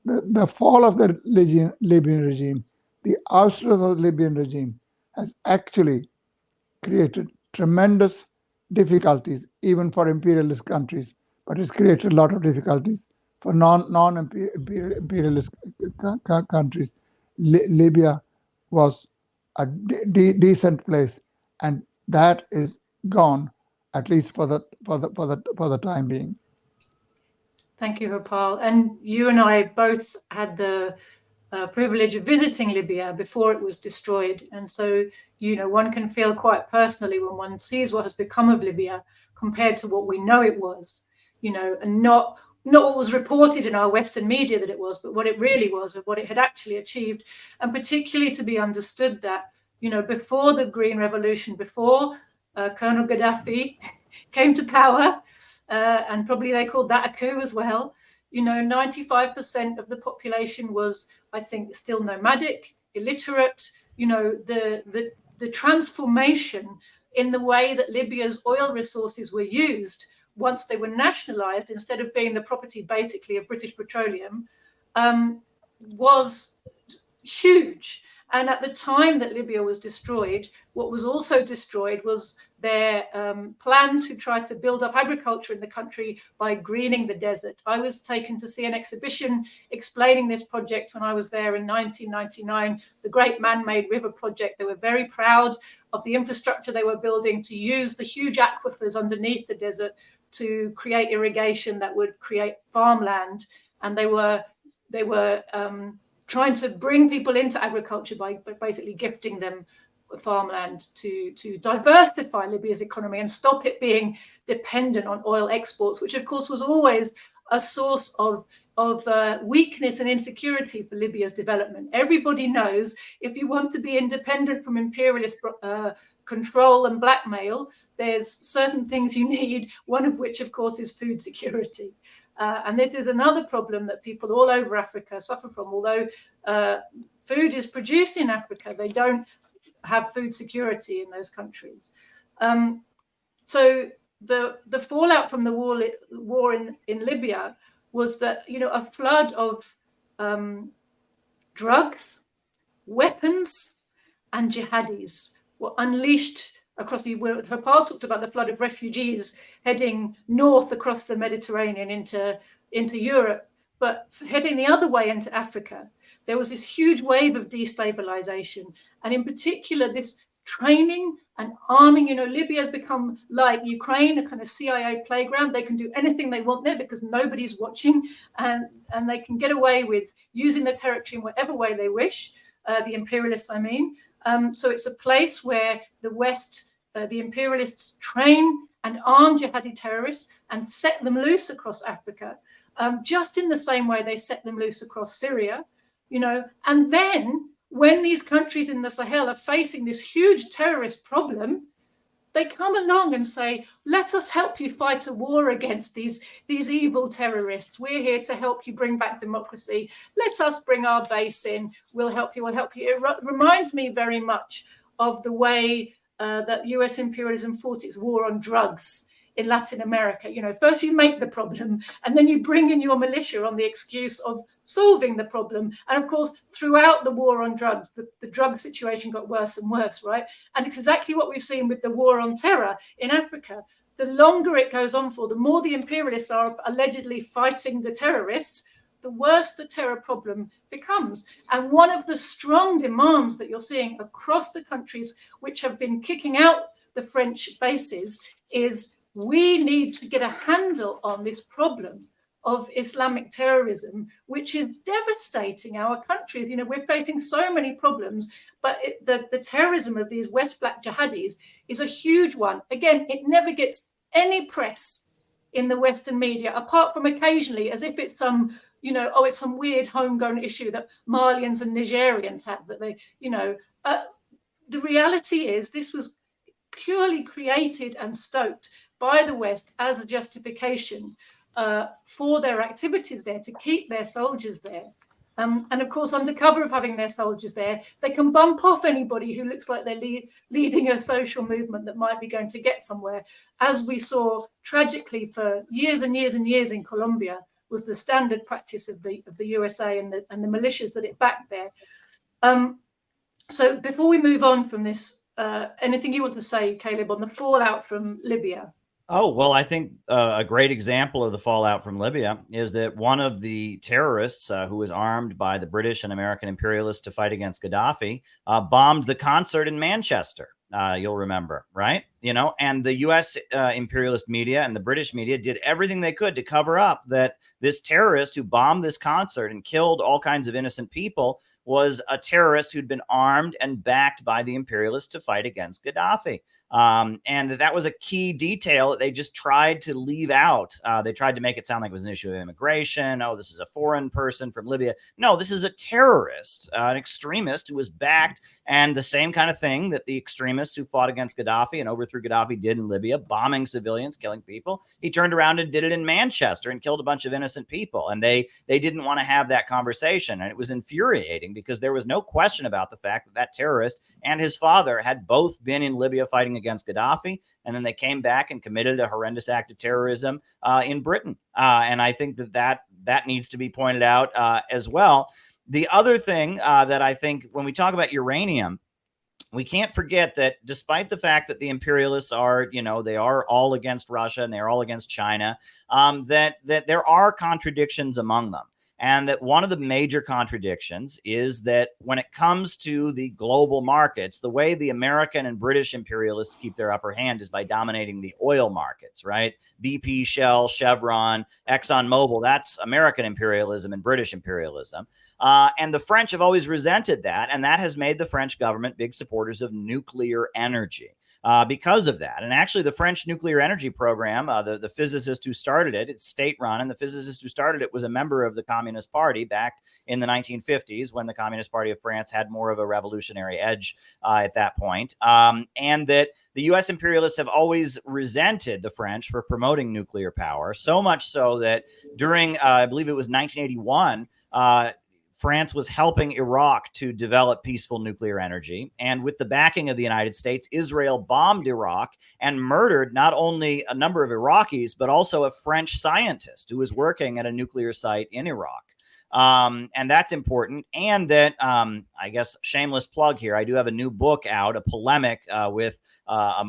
the fall of the Libyan regime, the ouster of the Libyan regime, has actually created tremendous difficulties, even for imperialist countries, but it's created a lot of difficulties for non-imperialist countries. Libya was a decent place, and that is gone, at least for the time being. Thank you, Harpal. And you and I both had the privilege of visiting Libya before it was destroyed. And so, one can feel quite personally when one sees what has become of Libya compared to what we know it was, and not what was reported in our Western media that it was, but what it really was and what it had actually achieved. And particularly to be understood that, before the Green Revolution, before Colonel Gaddafi came to power, and probably they called that a coup as well, 95% of the population was, I think, still nomadic, illiterate. The transformation in the way that Libya's oil resources were used once they were nationalized, instead of being the property basically of British Petroleum, was huge. And at the time that Libya was destroyed, what was also destroyed was their plan to try to build up agriculture in the country by greening the desert. I was taken to see an exhibition explaining this project when I was there in 1999, the Great Man-Made River Project. They were very proud of the infrastructure they were building to use the huge aquifers underneath the desert to create irrigation that would create farmland. And they were trying to bring people into agriculture by basically gifting them farmland to diversify Libya's economy and stop it being dependent on oil exports, which of course was always a source of weakness and insecurity for Libya's development. Everybody knows if you want to be independent from imperialist control and blackmail, there's certain things you need, one of which of course is food security. And this is another problem that people all over Africa suffer from. Although food is produced in Africa, they don't have food security in those countries. So the fallout from the war in Libya was that, a flood of drugs, weapons, and jihadis were unleashed across the world. Harpal talked about the flood of refugees heading north across the Mediterranean into Europe, but heading the other way into Africa, there was this huge wave of destabilization. And in particular, this training and arming, Libya has become like Ukraine, a kind of CIA playground. They can do anything they want there because nobody's watching, and they can get away with using the territory in whatever way they wish, the imperialists, I mean. So it's a place where the West, the imperialists train and arm jihadi terrorists and set them loose across Africa, just in the same way they set them loose across Syria, and then when these countries in the Sahel are facing this huge terrorist problem, they come along and say, let us help you fight a war against these evil terrorists. We're here to help you bring back democracy. Let us bring our base in. We'll help you. We'll help you. It reminds me very much of the way that US imperialism fought its war on drugs in Latin America. You know, first you make the problem and then you bring in your militia on the excuse of solving the problem. And of course, throughout the war on drugs, the drug situation got worse and worse, right? And it's exactly what we've seen with the war on terror in Africa. The longer it goes on for, the more the imperialists are allegedly fighting the terrorists, the worse the terror problem becomes. And one of the strong demands that you're seeing across the countries which have been kicking out the French bases is we need to get a handle on this problem of Islamic terrorism, which is devastating our countries. You know, we're facing so many problems, but the terrorism of these West Black jihadis is a huge one. Again, it never gets any press in the Western media, apart from occasionally, as if it's some, you know, it's some weird homegrown issue that Malians and Nigerians have, that they, you know, the reality is this was purely created and stoked by the West as a justification for their activities there, to keep their soldiers there. And of course, under cover of having their soldiers there, they can bump off anybody who looks like they're leading a social movement that might be going to get somewhere, as we saw tragically for years and years and years in Colombia was the standard practice of the USA and the militias that it backed there. So before we move on from this, anything you want to say, Caleb, on the fallout from Libya? Oh, well, I think a great example of the fallout from Libya is that one of the terrorists who was armed by the British and American imperialists to fight against Gaddafi bombed the concert in Manchester. You'll remember, right? You know, and the U.S. Imperialist media and the British media did everything they could to cover up that this terrorist who bombed this concert and killed all kinds of innocent people was a terrorist who'd been armed and backed by the imperialists to fight against Gaddafi. And that was a key detail that they just tried to leave out. They tried to make it sound like it was an issue of immigration. Oh, this is a foreign person from Libya. No, this is a terrorist, an extremist who was backed, and the same kind of thing that the extremists who fought against Gaddafi and overthrew Gaddafi did in Libya, bombing civilians, killing people. He turned around and did it in Manchester and killed a bunch of innocent people. And they didn't want to have that conversation. And it was infuriating because there was no question about the fact that that terrorist and his father had both been in Libya fighting against Gaddafi, and then they came back and committed a horrendous act of terrorism in Britain. And I think that needs to be pointed out as well. The other thing that I think when we talk about uranium, we can't forget that despite the fact that the imperialists are, you know, they are all against Russia and they're all against China, that there are contradictions among them. And that one of the major contradictions is that when it comes to the global markets, the way the American and British imperialists keep their upper hand is by dominating the oil markets, right? BP, Shell, Chevron, ExxonMobil, that's American imperialism and British imperialism. And the French have always resented that. And that has made the French government big supporters of nuclear energy. Because of that. And actually, the French nuclear energy program, the physicist who started it, it's state-run, and the physicist who started it was a member of the Communist Party back in the 1950s when the Communist Party of France had more of a revolutionary edge at that point. And that the U.S. imperialists have always resented the French for promoting nuclear power, so much so that during, I believe it was 1981, France was helping Iraq to develop peaceful nuclear energy. And with the backing of the United States, Israel bombed Iraq and murdered not only a number of Iraqis, but also a French scientist who was working at a nuclear site in Iraq. And that's important. And that, I guess, shameless plug here, I do have a new book out, a polemic with a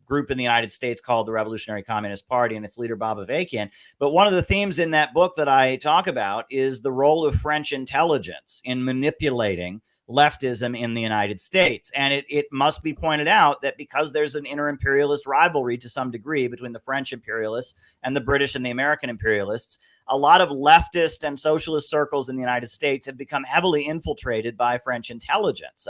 group in the United States called the Revolutionary Communist Party and its leader, Bob Avakian. But one of the themes in that book that I talk about is the role of French intelligence in manipulating leftism in the United States. And it must be pointed out that because there's an inter-imperialist rivalry to some degree between the French imperialists and the British and the American imperialists, a lot of leftist and socialist circles in the United States have become heavily infiltrated by French intelligence.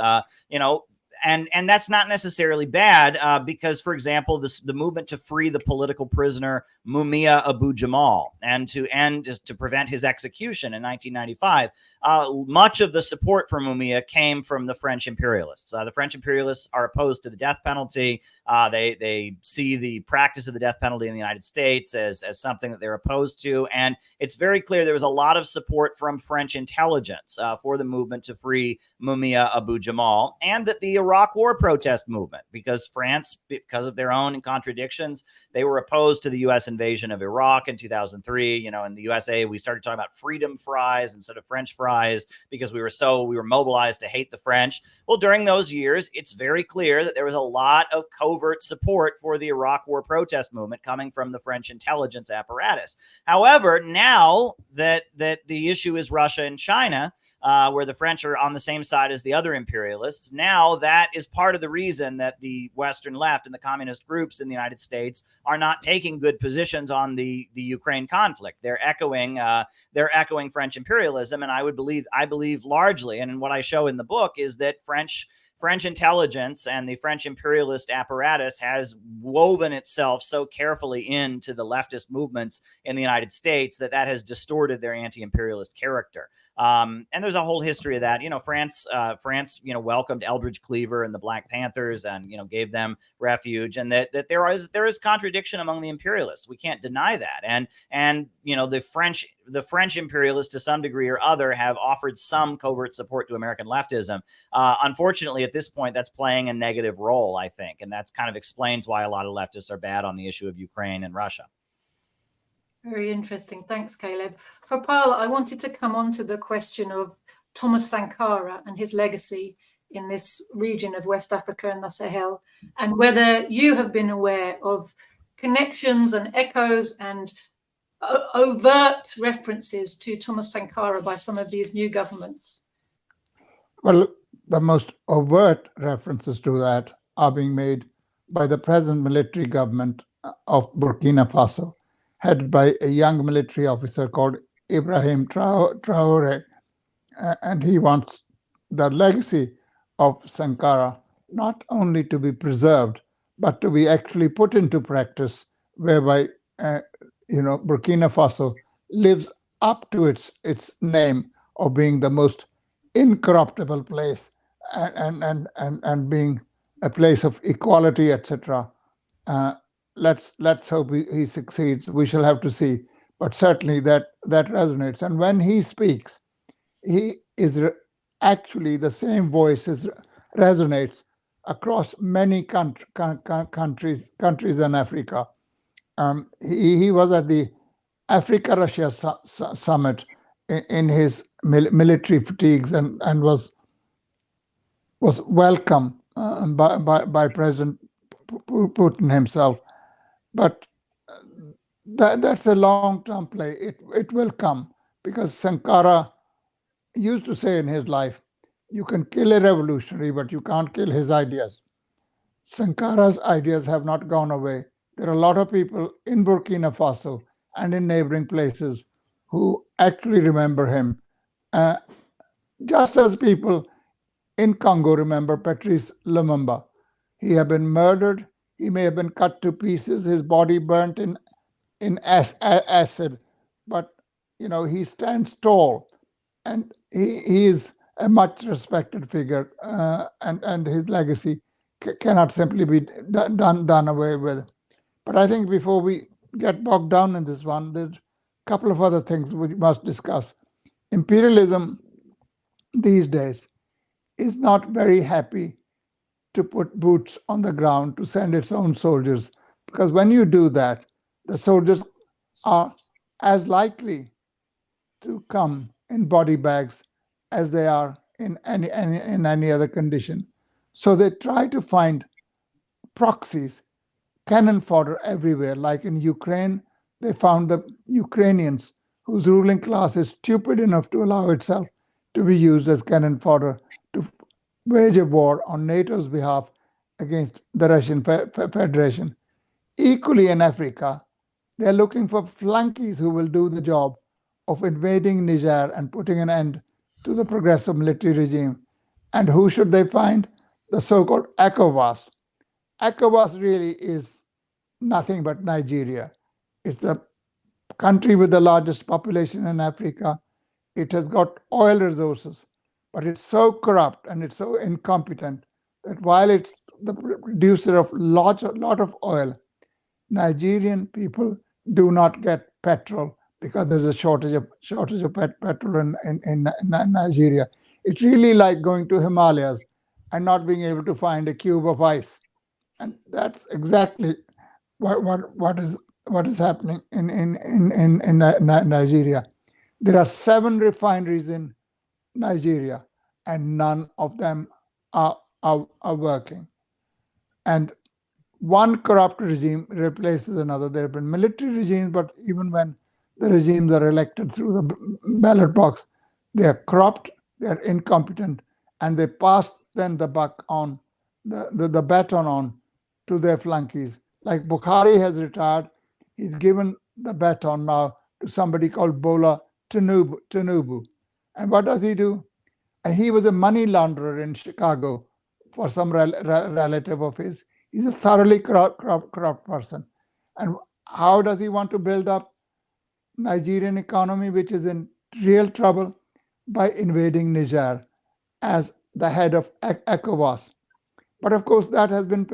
And that's not necessarily bad because, for example, the movement to free the political prisoner Mumia Abu Jamal and to prevent his execution in 1995, much of the support for Mumia came from the French imperialists. The French imperialists are opposed to the death penalty. They see the practice of the death penalty in the United States as something that they're opposed to. And it's very clear there was a lot of support from French intelligence for the movement to free Mumia Abu Jamal, and that the Iraq War protest movement, because France, because of their own contradictions, they were opposed to the U.S. invasion of Iraq in 2003. You know, in the USA, we started talking about freedom fries instead of French fries because we were mobilized to hate the French. Well, during those years, it's very clear that there was a lot of covert support for the Iraq War protest movement coming from the French intelligence apparatus. However, now that the issue is Russia and China, where the French are on the same side as the other imperialists, now that is part of the reason that the Western left and the communist groups in the United States are not taking good positions on the Ukraine conflict. They're echoing French imperialism, and I believe largely, and what I show in the book is that French intelligence and the French imperialist apparatus has woven itself so carefully into the leftist movements in the United States that has distorted their anti-imperialist character. And there's a whole history of that. You know, France, welcomed Eldridge Cleaver and the Black Panthers, and gave them refuge. And that there is contradiction among the imperialists. We can't deny that. And the French imperialists, to some degree or other, have offered some covert support to American leftism. Unfortunately, at this point, that's playing a negative role, I think, and that's kind of explains why a lot of leftists are bad on the issue of Ukraine and Russia. Very interesting. Thanks, Caleb. For Paul, I wanted to come on to the question of Thomas Sankara and his legacy in this region of West Africa and the Sahel, and whether you have been aware of connections and echoes and overt references to Thomas Sankara by some of these new governments. Well, the most overt references to that are being made by the present military government of Burkina Faso, headed by a young military officer called Ibrahim Traore, and he wants the legacy of Sankara not only to be preserved, but to be actually put into practice, whereby Burkina Faso lives up to its name of being the most incorruptible place and being a place of equality, etc. Let's hope he succeeds. We shall have to see, but certainly that resonates. And when he speaks, he is actually the same voice resonates across many countries in Africa. He was at the Africa-Russia summit in his military fatigues and was welcome by President Putin himself. But that's a long-term play. It will come, because Sankara used to say in his life, you can kill a revolutionary, but you can't kill his ideas. Sankara's ideas have not gone away. There are a lot of people in Burkina Faso and in neighboring places who actually remember him, just as people in Congo remember Patrice Lumumba. He had been murdered. He may have been cut to pieces, his body burnt in acid, but he stands tall, and he is a much respected figure, and his legacy cannot simply be done away with. But I think before we get bogged down in this one, there's a couple of other things we must discuss. Imperialism these days is not very happy to put boots on the ground, to send its own soldiers, because when you do that, the soldiers are as likely to come in body bags as they are in any other condition. So they try to find proxies, cannon fodder everywhere. Like in Ukraine, they found the Ukrainians whose ruling class is stupid enough to allow itself to be used as cannon fodder to wage a war on NATO's behalf against the Russian Federation. Equally in Africa, they're looking for flunkies who will do the job of invading Niger and putting an end to the progressive military regime. And who should they find? The so-called ECOWAS. ECOWAS really is nothing but Nigeria. It's the country with the largest population in Africa. It has got oil resources, but it's so corrupt and it's so incompetent that while it's the producer of lot of oil. Nigerian people do not get petrol because there's a shortage of petrol in Nigeria. It's really like going to Himalayas and not being able to find a cube of ice, and that's exactly what is happening in Nigeria. There are 7 refineries in Nigeria, and none of them are working. And one corrupt regime replaces another. There have been military regimes, but even when the regimes are elected through the ballot box, they are corrupt, they are incompetent, and they pass then the buck on, the baton on to their flunkies. Like Bukhari has retired, he's given the baton now to somebody called Bola Tinubu. And what does he do? And he was a money launderer in Chicago for some relative of his. He's a thoroughly corrupt person. And how does he want to build up Nigerian economy, which is in real trouble? By invading Niger as the head of ECOWAS. But of course, that has been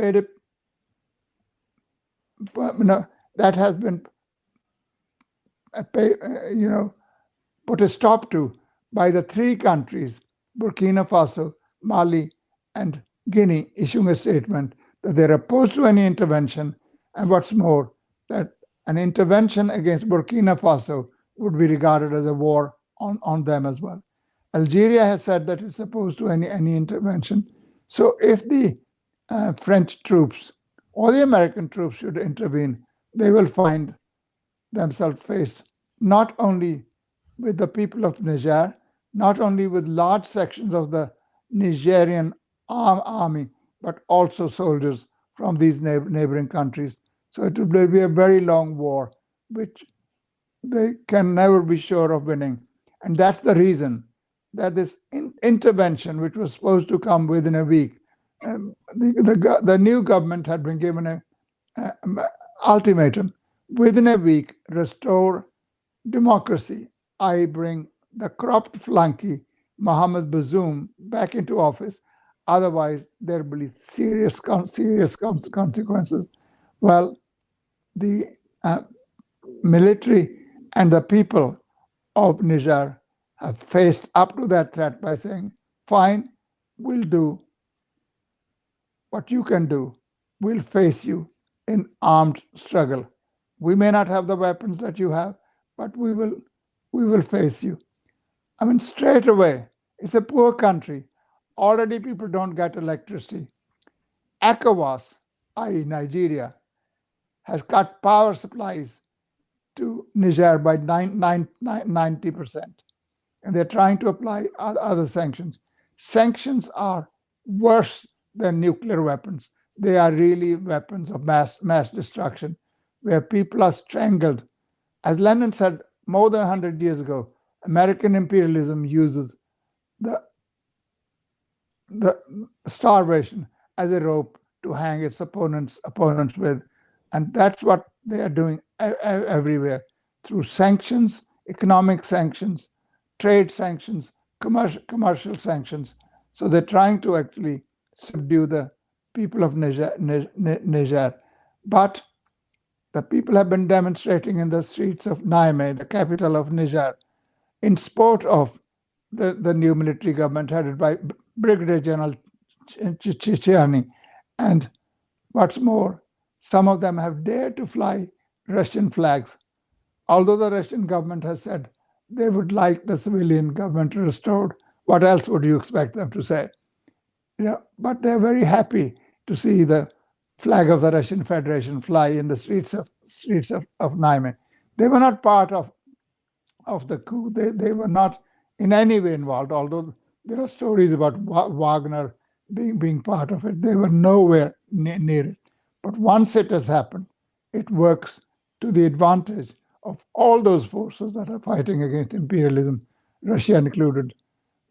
put a stop to by the 3 countries, Burkina Faso, Mali, and Guinea, issuing a statement that they're opposed to any intervention, and what's more, that an intervention against Burkina Faso would be regarded as a war on them as well. Algeria has said that it's opposed to any intervention. So if the French troops or the American troops should intervene, they will find themselves faced not only with the people of Niger, not only with large sections of the Nigerian army, but also soldiers from these neighboring countries. So it will be a very long war, which they can never be sure of winning. And that's the reason that this intervention, which was supposed to come within a week, the new government had been given an ultimatum: within a week, restore democracy. I bring the corrupt flunky Mohammed Bazoum back into office. Otherwise, there will be serious consequences. Well, the military and the people of Niger have faced up to that threat by saying, fine, we'll do what you can do. We'll face you in armed struggle. We may not have the weapons that you have, but we will face you. I mean, straight away, it's a poor country. Already people don't get electricity. ECOWAS, i.e. Nigeria, has cut power supplies to Niger by 90%. And they're trying to apply other sanctions. Sanctions are worse than nuclear weapons. They are really weapons of mass destruction, where people are strangled. As Lenin said more than 100 years ago, American imperialism uses the starvation as a rope to hang its opponents with. And that's what they are doing everywhere, through sanctions, economic sanctions, trade sanctions, commercial sanctions. So they're trying to actually subdue the people of Niger. But the people have been demonstrating in the streets of Niamey, the capital of Niger, in support of the new military government headed by Brigadier General Chichiani. And what's more, some of them have dared to fly Russian flags, although the Russian government has said they would like the civilian government restored. What else would you expect them to say? But they're very happy to see the flag of the Russian Federation fly in the streets of Niamey. They were not part of the coup. They were not in any way involved, although there are stories about Wagner being part of it. They were nowhere near it. But once it has happened, it works to the advantage of all those forces that are fighting against imperialism, Russia included.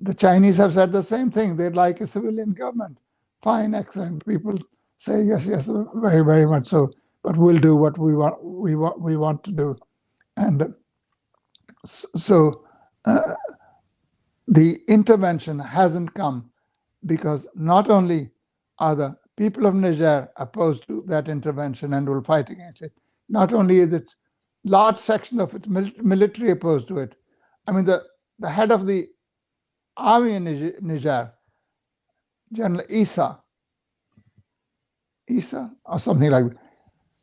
The Chinese have said the same thing. They'd like a civilian government. Fine, excellent. People say yes, very, very much so. But we'll do what we want to do. And so the intervention hasn't come because not only are the people of Niger opposed to that intervention and will fight against it. Not only is it large section of its military opposed to it. I mean, the head of the army in Niger, General Issa or something like that,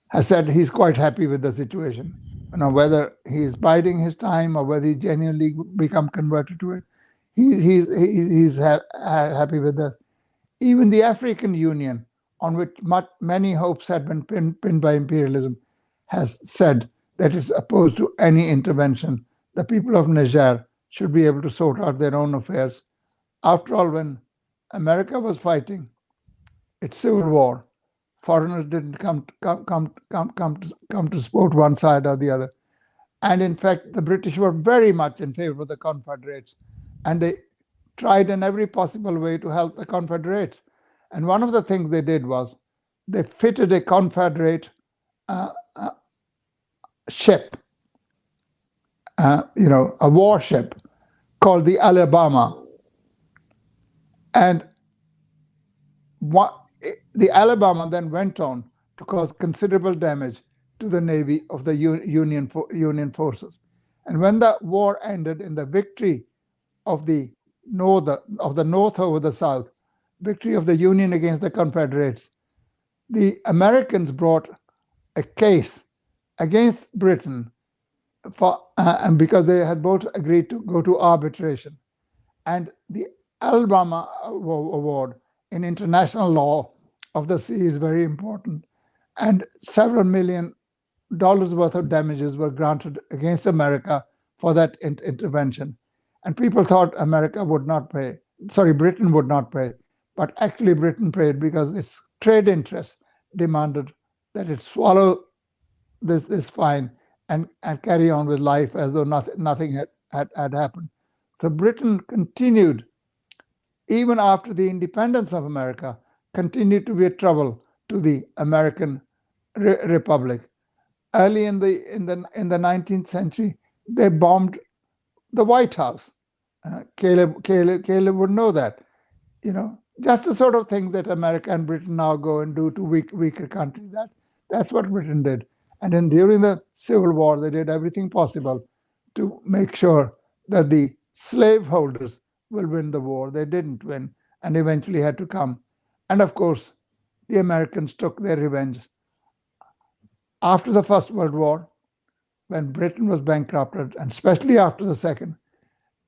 has said he's quite happy with the situation. Whether he's biding his time or whether he genuinely become converted to it, he's happy with that. Even the African Union, on which many hopes had been pinned by imperialism, has said that it's opposed to any intervention. The people of Niger should be able to sort out their own affairs. After all, when America was fighting its civil war, foreigners didn't come to support one side or the other. And in fact, the British were very much in favor of the Confederates, and they tried in every possible way to help the Confederates. And one of the things they did was they fitted a Confederate ship, a warship called the Alabama. And the Alabama then went on to cause considerable damage to the navy of the Union forces. And when the war ended in the victory of the North over the South, victory of the Union against the Confederates, the Americans brought a case against Britain and because they had both agreed to go to arbitration. And the Alabama Award in international law of the sea is very important. And several $1 million worth of damages were granted against America for that intervention. And people thought Britain would not pay. But actually Britain paid because its trade interests demanded that it swallow this fine and carry on with life as though nothing had happened. So Britain continued, even after the independence of America, continued to be a trouble to the American Republic. Early in the 19th century, they bombed the White House. Caleb would know that. Just the sort of thing that America and Britain now go and do to weaker countries. That's what Britain did. And during the Civil War, they did everything possible to make sure that the slaveholders will win the war. They didn't win and eventually had to come. And of course, the Americans took their revenge. After the First World War, when Britain was bankrupted, and especially after the Second,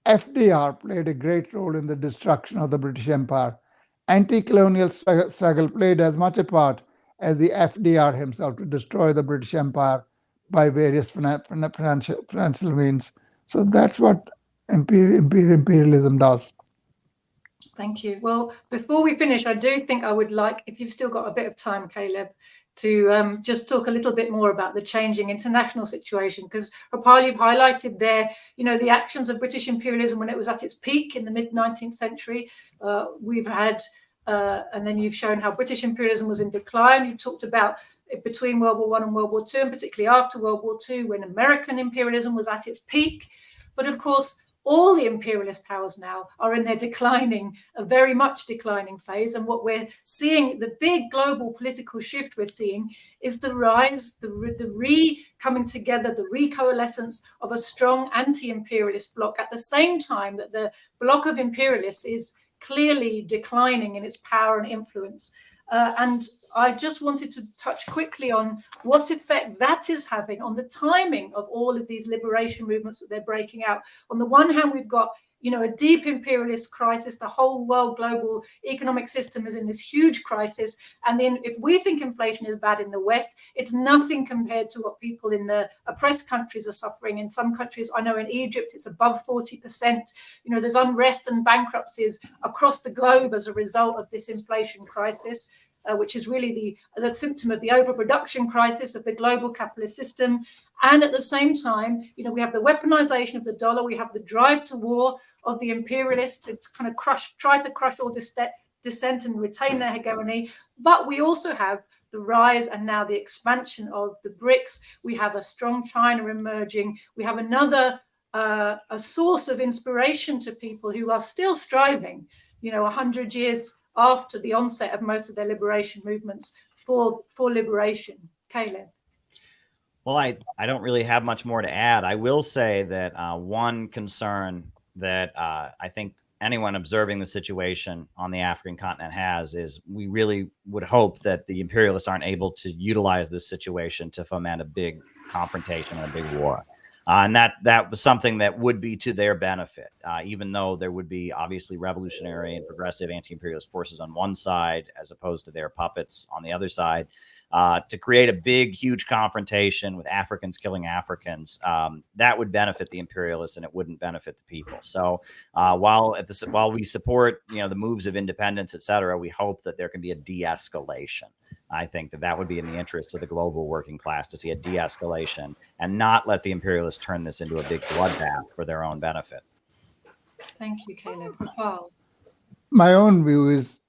FDR played a great role in the destruction of the British Empire. Anti-colonial struggle played as much a part as the FDR himself to destroy the British Empire by various financial means. So that's what imperialism does. Thank you. Well, before we finish, I do think I would like, if you've still got a bit of time, Caleb, to just talk a little bit more about the changing international situation, because Harpal, you've highlighted there, the actions of British imperialism when it was at its peak in the mid-19th century. We've had, and then you've shown how British imperialism was in decline. You talked about between World War I and World War II, and particularly after World War II, when American imperialism was at its peak. But of course, all the imperialist powers now are in their very much declining phase. And what we're seeing, the big global political shift we're seeing, is the rise, the coming together, the recoalescence of a strong anti-imperialist bloc at the same time that the bloc of imperialists is clearly declining in its power and influence. And I just wanted to touch quickly on what effect that is having on the timing of all of these liberation movements that they're breaking out. On the one hand, we've got, a deep imperialist crisis. The whole world global economic system is in this huge crisis. And then if we think inflation is bad in the West, it's nothing compared to what people in the oppressed countries are suffering. In some countries, I know in Egypt, it's above 40%. There's unrest and bankruptcies across the globe as a result of this inflation crisis, which is really the symptom of the overproduction crisis of the global capitalist system. And at the same time, we have the weaponization of the dollar. We have the drive to war of the imperialists to kind of try to crush all dissent and retain their hegemony. But we also have the rise and now the expansion of the BRICS. We have a strong China emerging. We have another a source of inspiration to people who are still striving. 100 years after the onset of most of their liberation movements for liberation. Caleb. Well, I don't really have much more to add. I will say that one concern that I think anyone observing the situation on the African continent has is we really would hope that the imperialists aren't able to utilize this situation to foment a big confrontation and a big war. And that was something that would be to their benefit, even though there would be obviously revolutionary and progressive anti-imperialist forces on one side, as opposed to their puppets on the other side. To create a big, huge confrontation with Africans killing Africans, that would benefit the imperialists and it wouldn't benefit the people. So while we support the moves of independence, et cetera, we hope that there can be a de-escalation. I think that would be in the interest of the global working class to see a de-escalation and not let the imperialists turn this into a big bloodbath for their own benefit. Thank you, Caleb. Paul. My own view is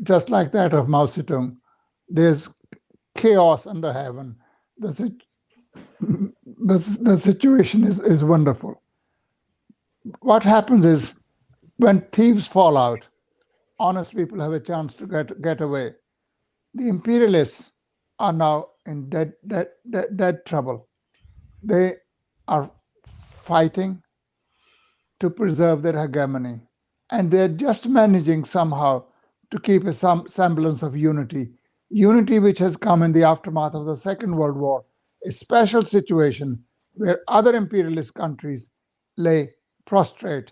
just like that of Mao Zedong. There's chaos under heaven. The situation is wonderful. What happens is when thieves fall out, honest people have a chance to get away. The imperialists are now in dead trouble. They are fighting to preserve their hegemony, and they're just managing somehow to keep a semblance of unity which has come in the aftermath of the Second World War, a special situation where other imperialist countries lay prostrate,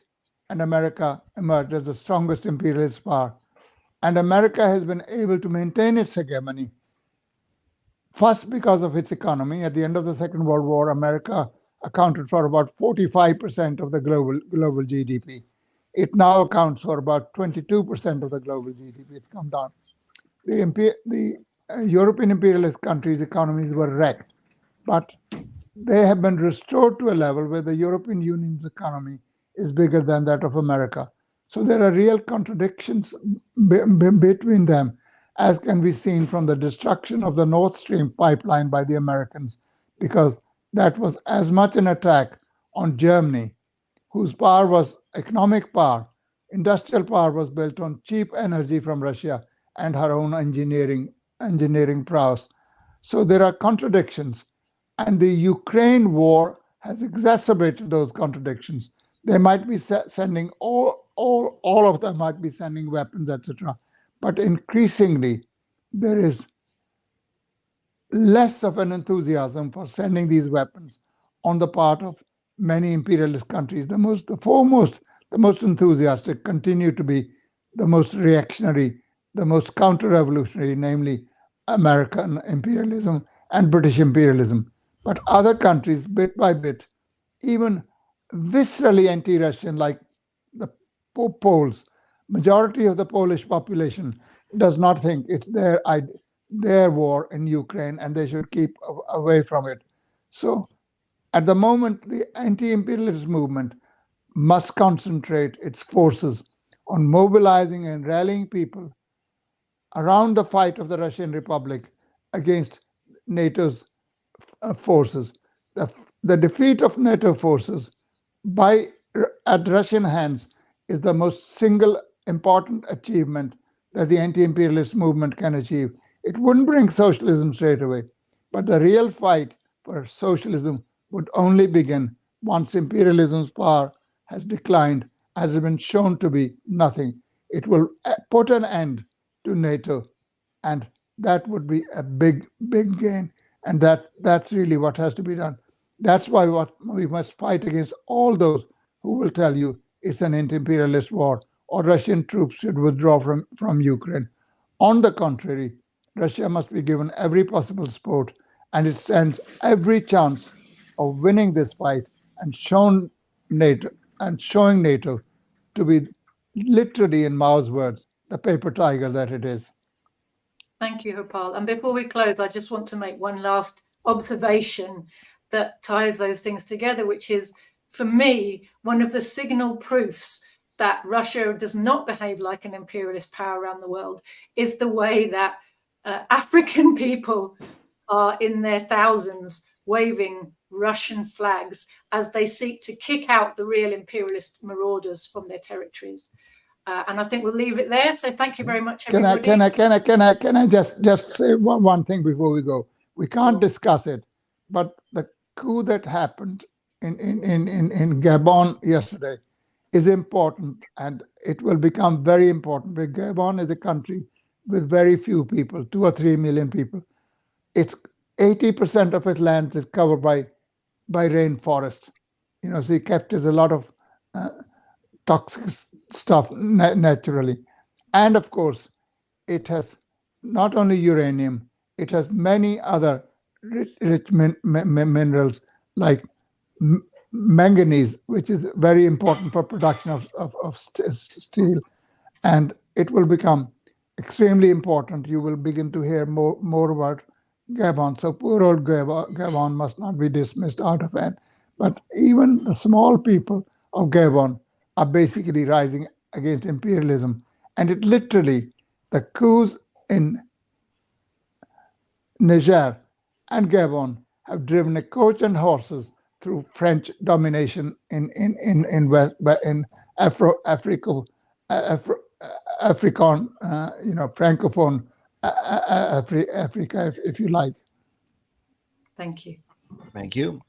and America emerged as the strongest imperialist power. And America has been able to maintain its hegemony, first because of its economy. At the end of the Second World War, America accounted for about 45% of the global GDP. It now accounts for about 22% of the global GDP. It's come down. The European imperialist countries' economies were wrecked, but they have been restored to a level where the European Union's economy is bigger than that of America. So there are real contradictions between them, as can be seen from the destruction of the Nord Stream pipeline by the Americans, because that was as much an attack on Germany, whose power was economic power. Industrial power was built on cheap energy from Russia and her own engineering prowess. So there are contradictions, and the Ukraine war has exacerbated those contradictions. They might be sending all of them might be sending weapons, etc. But increasingly, there is less of an enthusiasm for sending these weapons on the part of many imperialist countries. The most enthusiastic continue to be the most reactionary, the most counter-revolutionary, namely American imperialism and British imperialism. But other countries, bit by bit, even viscerally anti-Russian, like the Poles, majority of the Polish population does not think it's their war in Ukraine and they should keep away from it. So at the moment, the anti-imperialist movement must concentrate its forces on mobilizing and rallying people around the fight of the Russian Republic against NATO's forces. The defeat of NATO forces at Russian hands is the most single important achievement that the anti-imperialist movement can achieve. It wouldn't bring socialism straight away, but the real fight for socialism would only begin once imperialism's power has declined, has been shown to be nothing. It will put an end to NATO, and that would be a big gain, and that's really what has to be done. That's why we must fight against all those who will tell you it's an anti-imperialist war or Russian troops should withdraw from Ukraine. On the contrary, Russia must be given every possible support, and it stands every chance of winning this fight and showing NATO to be literally, in Mao's words, the paper tiger that it is. Thank you, Harpal. And before we close, I just want to make one last observation that ties those things together, which is, for me, one of the signal proofs that Russia does not behave like an imperialist power around the world is the way that African people are in their thousands waving Russian flags as they seek to kick out the real imperialist marauders from their territories. And I think we'll leave it there. So thank you very much, Can I everybody. just say one thing before we go? We can't discuss it, but the coup that happened in Gabon yesterday is important, and it will become very important. Because Gabon is a country with very few people, 2 or 3 million people. It's 80% of its land is covered by rainforest. You know, so it captures a lot of toxic stuff naturally, and of course, it has not only uranium, it has many other rich minerals like manganese, which is very important for production of steel, and it will become extremely important. You will begin to hear more about Gabon. So poor old Gabon must not be dismissed out of hand. But even the small people of Gabon are basically rising against imperialism. And it literally, the coups in Niger and Gabon have driven a coach and horses through French domination in African, Francophone Africa, if you like. Thank you. Thank you.